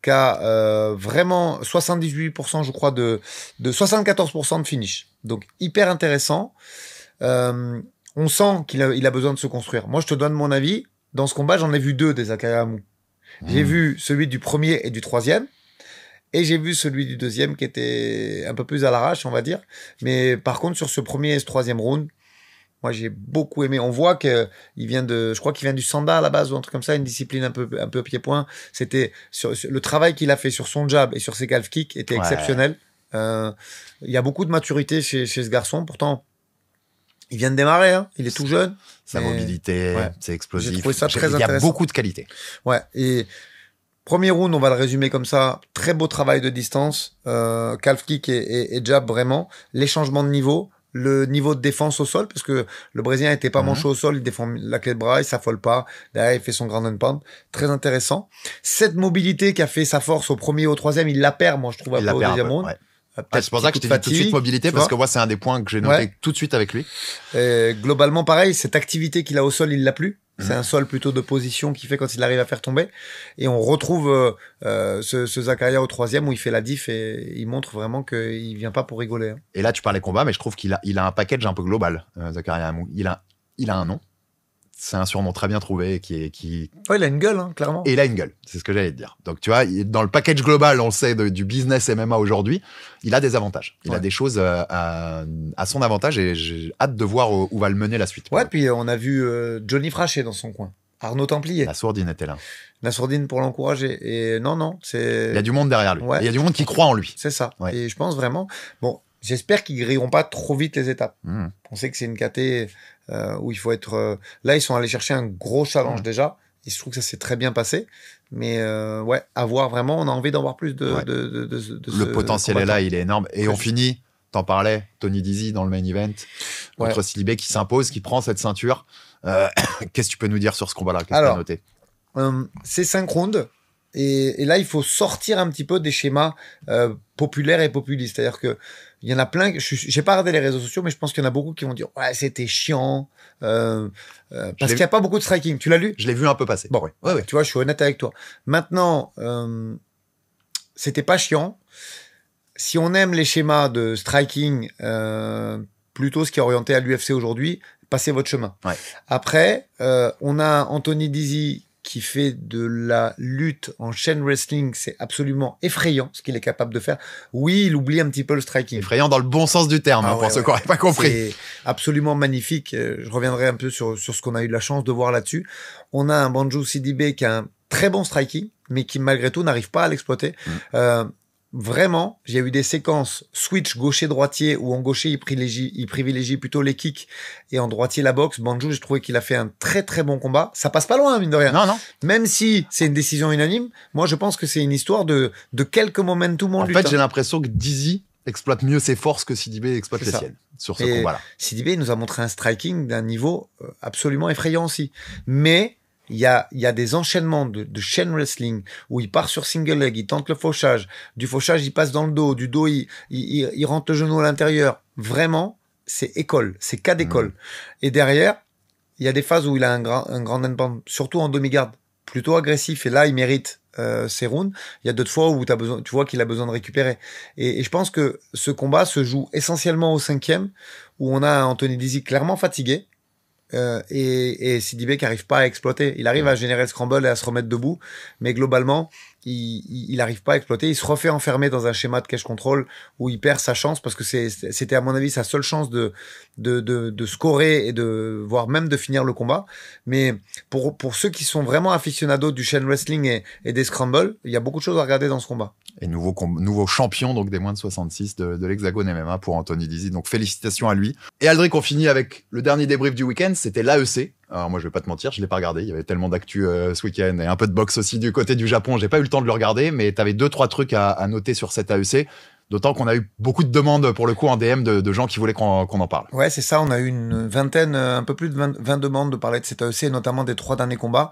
qui a vraiment 78%, je crois, de 74% de finish. Donc, hyper intéressant. On sent qu'il a besoin de se construire. Moi, je te donne mon avis. Dans ce combat, j'en ai vu 2 des Zakaria Amou. J'ai vu celui du premier et du 3e. Et j'ai vu celui du 2e qui était un peu plus à l'arrache, on va dire. Mais par contre, sur ce premier et ce 3e round, moi, j'ai beaucoup aimé. On voit je crois qu'il vient du Sanda à la base ou un truc comme ça, une discipline un peu pied-point. C'était le travail qu'il a fait sur son jab et sur ses calf kicks était exceptionnel. Il y a beaucoup de maturité chez ce garçon. Pourtant, il vient de démarrer, hein. Il est tout jeune. Sa mobilité, c'est explosif. J'ai trouvé ça très intéressant. Il y a beaucoup de qualité. Ouais. Et premier round, on va le résumer comme ça. Très beau travail de distance. Calf kick et jab, vraiment. Les changements de niveau. Le niveau de défense au sol, parce que le Brésilien était pas manchot au sol, il défend la clé de bras, il s'affole pas. Derrière, il fait son ground and pound. Très intéressant. Cette mobilité qui a fait sa force au premier et au 3e, il la perd, moi, je trouve, un peu au 2e round. C'est pour ça que je t'ai dit tout de suite mobilité, parce que moi, c'est un des points que j'ai noté tout de suite avec lui. Globalement, pareil, cette activité qu'il a au sol, il l'a plus. C'est un sol plutôt de position qui fait quand il arrive à faire tomber. Et on retrouve ce Zakaria au 3e où il fait la diff et il montre vraiment qu'il vient pas pour rigoler. Hein. Et là, tu parlais combat, mais je trouve qu'il a un package un peu global, Zakaria Amou. Il a un nom. C'est un surnom très bien trouvé Ouais, il a une gueule, hein, clairement. Et il a une gueule, c'est ce que j'allais te dire. Donc, tu vois, dans le package global, on le sait, du business MMA aujourd'hui, il a des avantages. Il a des choses à son avantage et j'ai hâte de voir où va le mener la suite. Ouais, puis on a vu Johnny Fraché dans son coin. Arnaud Templier. La Sourdine était là. La Sourdine pour l'encourager. Et non, c'est... Il y a du monde derrière lui. Ouais. Il y a du monde qui croit en lui. C'est ça. Ouais. Et je pense vraiment... Bon, j'espère qu'ils grilleront pas trop vite les étapes. On sait que c'est une KT où il faut être... Là, ils sont allés chercher un gros challenge déjà. Et je trouve que ça s'est très bien passé. Mais ouais, à voir vraiment, on a envie d'en voir plus de le potentiel est là, il est énorme. Et on finit, t'en parlais, Tony Dizzy dans le main event, contre Sidibé qui s'impose, qui prend cette ceinture. Qu'est-ce que tu peux nous dire sur ce combat-là? Qu'est-ce que tu as noté? C'est 5 rounds. Et là, il faut sortir un petit peu des schémas populaires et populistes. C'est-à-dire que il y en a plein. J'ai pas regardé les réseaux sociaux, mais je pense qu'il y en a beaucoup qui vont dire ouais, c'était chiant parce qu'il y a pas beaucoup de striking. Tu l'as lu? Je l'ai vu un peu passer. Bon, ouais. Tu vois, je suis honnête avec toi. Maintenant, c'était pas chiant. Si on aime les schémas de striking, plutôt ce qui est orienté à l'UFC aujourd'hui, passez votre chemin. Ouais. Après, on a Anthony Dizzy qui fait de la lutte en chain wrestling, c'est absolument effrayant ce qu'il est capable de faire. Oui, il oublie un petit peu le striking. Effrayant dans le bon sens du terme, pour ceux qui n'auraient pas compris. C'est absolument magnifique. Je reviendrai un peu sur ce qu'on a eu de la chance de voir là-dessus. On a un Banjou Sidibé qui a un très bon striking, mais qui malgré tout n'arrive pas à l'exploiter. Vraiment, j'ai eu des séquences switch gaucher-droitier où en gaucher il privilégie plutôt les kicks et en droitier la boxe. Banjou, j'ai trouvé qu'il a fait un très très bon combat. Ça passe pas loin, mine de rien. Non. Même si c'est une décision unanime, moi je pense que c'est une histoire de quelques momentum en lutte. En fait, j'ai l'impression que Dizzy exploite mieux ses forces que Sidibé exploite les siennes sur ce combat-là. Sidibé nous a montré un striking d'un niveau absolument effrayant aussi. Mais il y a des enchaînements de chain wrestling où il part sur single leg, il tente le fauchage, du fauchage il passe dans le dos, du dos il rentre le genou à l'intérieur. Vraiment, c'est école, c'est cas d'école. Et derrière, il y a des phases où il a un grand endpoint, surtout en demi-garde, plutôt agressif. Et là, il mérite ses rounds. Il y a d'autres fois où tu vois qu'il a besoin de récupérer. Et je pense que ce combat se joue essentiellement au 5e, où on a Anthony Dizzy clairement fatigué. Et Sidibé qui arrive pas à exploiter. Il arrive à générer le scramble et à se remettre debout, mais globalement, il arrive pas à exploiter. Il se refait enfermer dans un schéma de cash control où il perd sa chance parce que c'était à mon avis sa seule chance de scorer et voire même de finir le combat. Mais pour ceux qui sont vraiment aficionados du chain wrestling et des scrambles, il y a beaucoup de choses à regarder dans ce combat. Et nouveau champion donc des moins de 66 de l'Hexagone MMA pour Anthony Dizzy. Donc félicitations à lui. Et Aldric, on finit avec le dernier débrief du week-end. C'était l'AEC. Alors moi je vais pas te mentir, je l'ai pas regardé. Il y avait tellement d'actu ce week-end et un peu de boxe aussi du côté du Japon. J'ai pas eu le temps de le regarder, mais t'avais 2-3 trucs à noter sur cette AEC. D'autant qu'on a eu beaucoup de demandes pour le coup en DM de gens qui voulaient qu'on en parle. Ouais, c'est ça. On a eu une vingtaine, un peu plus de 20 demandes de parler de cette AEC, notamment des 3 derniers combats.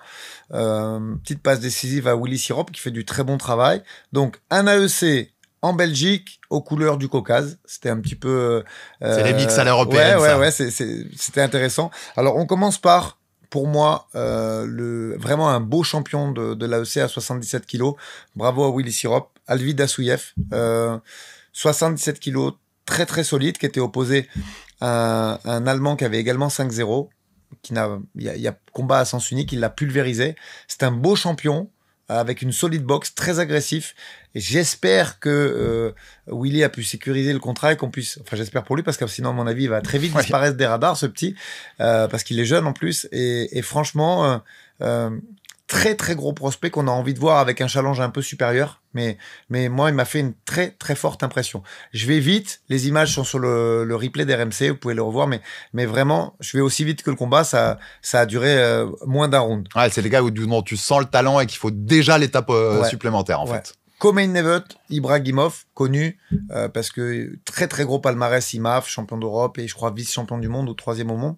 Petite passe décisive à Willy Sirop qui fait du très bon travail. Donc un AEC en Belgique aux couleurs du Caucase. C'était un petit peu... c'est les mix à l'européenne. Ouais, c'était intéressant. Alors on commence par... Pour moi, vraiment un beau champion de l'AEC à 77 kilos. Bravo à Willy Sirop. Alvid Assouyev, 77 kilos, très très solide, qui était opposé à un Allemand qui avait également 5-0, il y a combat à sens unique, il l'a pulvérisé. C'est un beau champion, avec une solide boxe, très agressif. Et j'espère que Willy a pu sécuriser le contrat et qu'on puisse... Enfin, j'espère pour lui, parce que sinon, à mon avis, il va très vite disparaître des radars, ce petit, parce qu'il est jeune en plus. Et franchement, très très gros prospect qu'on a envie de voir avec un challenge un peu supérieur. Mais moi, il m'a fait une très très forte impression. Je vais vite, les images sont sur le replay d'RMC, vous pouvez le revoir, mais vraiment, je vais aussi vite que le combat, ça a duré moins d'un round. Ouais, c'est les gars où tu sens le talent et qu'il faut déjà l'étape supplémentaire en fait. Co-main event, Ibrahimov, connu parce que très très gros palmarès IMAF, champion d'Europe et je crois vice-champion du monde ou 3e au monde.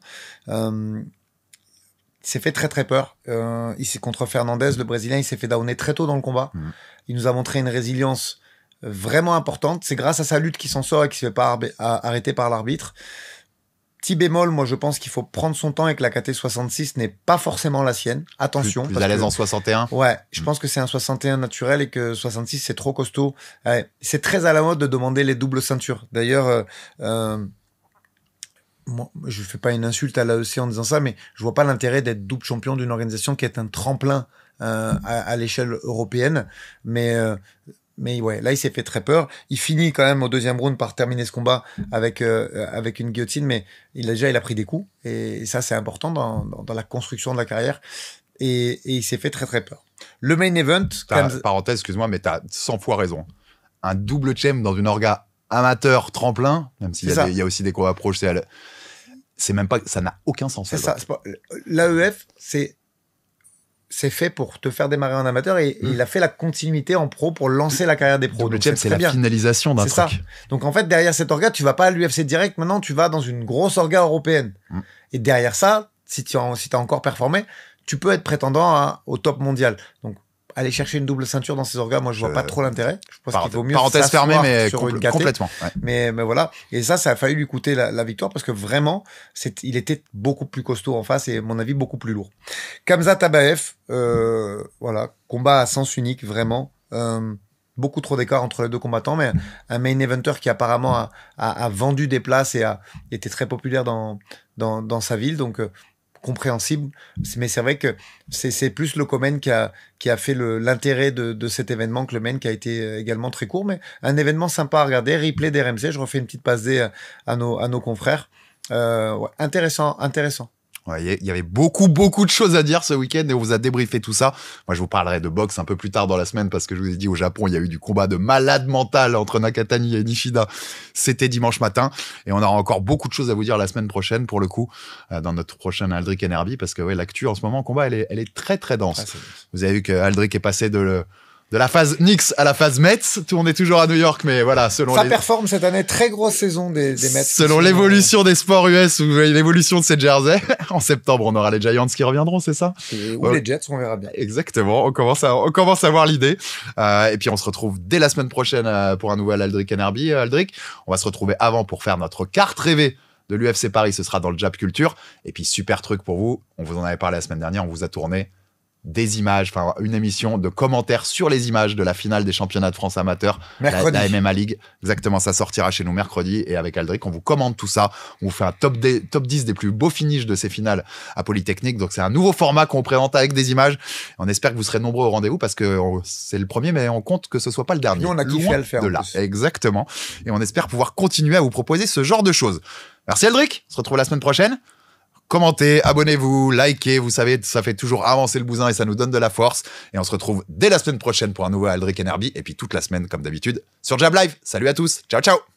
Il s'est fait très très peur. Il s'est contre Fernandez, le Brésilien, il s'est fait downer très tôt dans le combat. Il nous a montré une résilience vraiment importante. C'est grâce à sa lutte qu'il s'en sort et qu'il se fait pas arrêter par l'arbitre. Petit bémol, moi je pense qu'il faut prendre son temps et que la KT 66 n'est pas forcément la sienne. Attention. Plus à l'aise en 61. Ouais, je pense que c'est un 61 naturel et que 66 c'est trop costaud. Ouais, c'est très à la mode de demander les doubles ceintures. D'ailleurs, moi, je fais pas une insulte à l'AEC en disant ça, mais je vois pas l'intérêt d'être double champion d'une organisation qui est un tremplin à l'échelle européenne. Mais ouais, là, il s'est fait très peur. Il finit quand même au deuxième round par terminer ce combat avec une guillotine, mais il a pris des coups. Et ça, c'est important dans la construction de la carrière. Et il s'est fait très, très peur. Le main event... Parenthèse, excuse-moi, mais t'as 100 fois raison. Un double champ dans une orga amateur tremplin, même s'il y a aussi des combats pro, c'est même pas... Ça n'a aucun sens. C'est ça. L'AEF, c'est fait pour te faire démarrer en amateur et il a fait la continuité en pro pour lancer la carrière des pros. Le champ, c'est la finalisation d'un truc. C'est ça. Donc en fait, derrière cette orga, tu vas pas à l'UFC direct. Maintenant, tu vas dans une grosse orga européenne. Et derrière ça, si t'as encore performé, tu peux être prétendant au top mondial. Donc aller chercher une double ceinture dans ces orgas, moi je vois pas trop l'intérêt. Je pense qu'il vaut mieux parenthèse fermée, mais complètement. Ouais. Mais voilà. Et ça a failli lui coûter la victoire parce que vraiment, il était beaucoup plus costaud en face et à mon avis beaucoup plus lourd. Khamzat Chimaev, voilà, combat à sens unique vraiment. Beaucoup trop d'écart entre les deux combattants, mais un main eventer qui apparemment a vendu des places et a été très populaire dans sa ville, donc compréhensible, mais c'est vrai que c'est plus le Komen qui a fait l'intérêt de cet événement que le main qui a été également très court, mais un événement sympa à regarder, replay d'RMC, je refais une petite passe D à nos confrères. Ouais, intéressant. Ouais, il y avait beaucoup de choses à dire ce week-end et on vous a débriefé tout ça. Moi, je vous parlerai de boxe un peu plus tard dans la semaine parce que je vous ai dit au Japon, il y a eu du combat de malade mental entre Nakatani et Nishida. C'était dimanche matin et on aura encore beaucoup de choses à vous dire la semaine prochaine pour le coup dans notre prochain Aldric Enerby parce que ouais, l'actu en ce moment combat, elle est très très dense. Ouais, vous avez vu que Aldric est passé de la phase Knicks à la phase Mets. On est toujours à New York, mais voilà, ça performe cette année. Très grosse saison des Mets. Selon l'évolution des sports US ou l'évolution de ces jerseys, en septembre, on aura les Giants qui reviendront, c'est ça? Ou les Jets, on verra bien. Exactement. On commence à voir l'idée. Et puis, on se retrouve dès la semaine prochaine pour un nouvel Aldric Enerby. Aldric, on va se retrouver avant pour faire notre carte rêvée de l'UFC Paris. Ce sera dans le Jab Culture. Et puis, super truc pour vous. On vous en avait parlé la semaine dernière. On vous a tourné des images, enfin une émission de commentaires sur les images de la finale des championnats de France amateurs, la MMA League. Exactement, ça sortira chez nous mercredi et avec Aldric, on vous commente tout ça. On vous fait un top 10 des plus beaux finishes de ces finales à Polytechnique. Donc c'est un nouveau format qu'on présente avec des images. On espère que vous serez nombreux au rendez-vous parce que c'est le premier, mais on compte que ce soit pas le dernier. Nous, on a kiffé à le faire. De là, exactement. Et on espère pouvoir continuer à vous proposer ce genre de choses. Merci Aldric, on se retrouve la semaine prochaine. Commentez, abonnez-vous, likez, vous savez, ça fait toujours avancer le bousin et ça nous donne de la force. Et on se retrouve dès la semaine prochaine pour un nouveau Aldric Enerby et puis toute la semaine, comme d'habitude, sur Jab Live. Salut à tous, ciao ciao.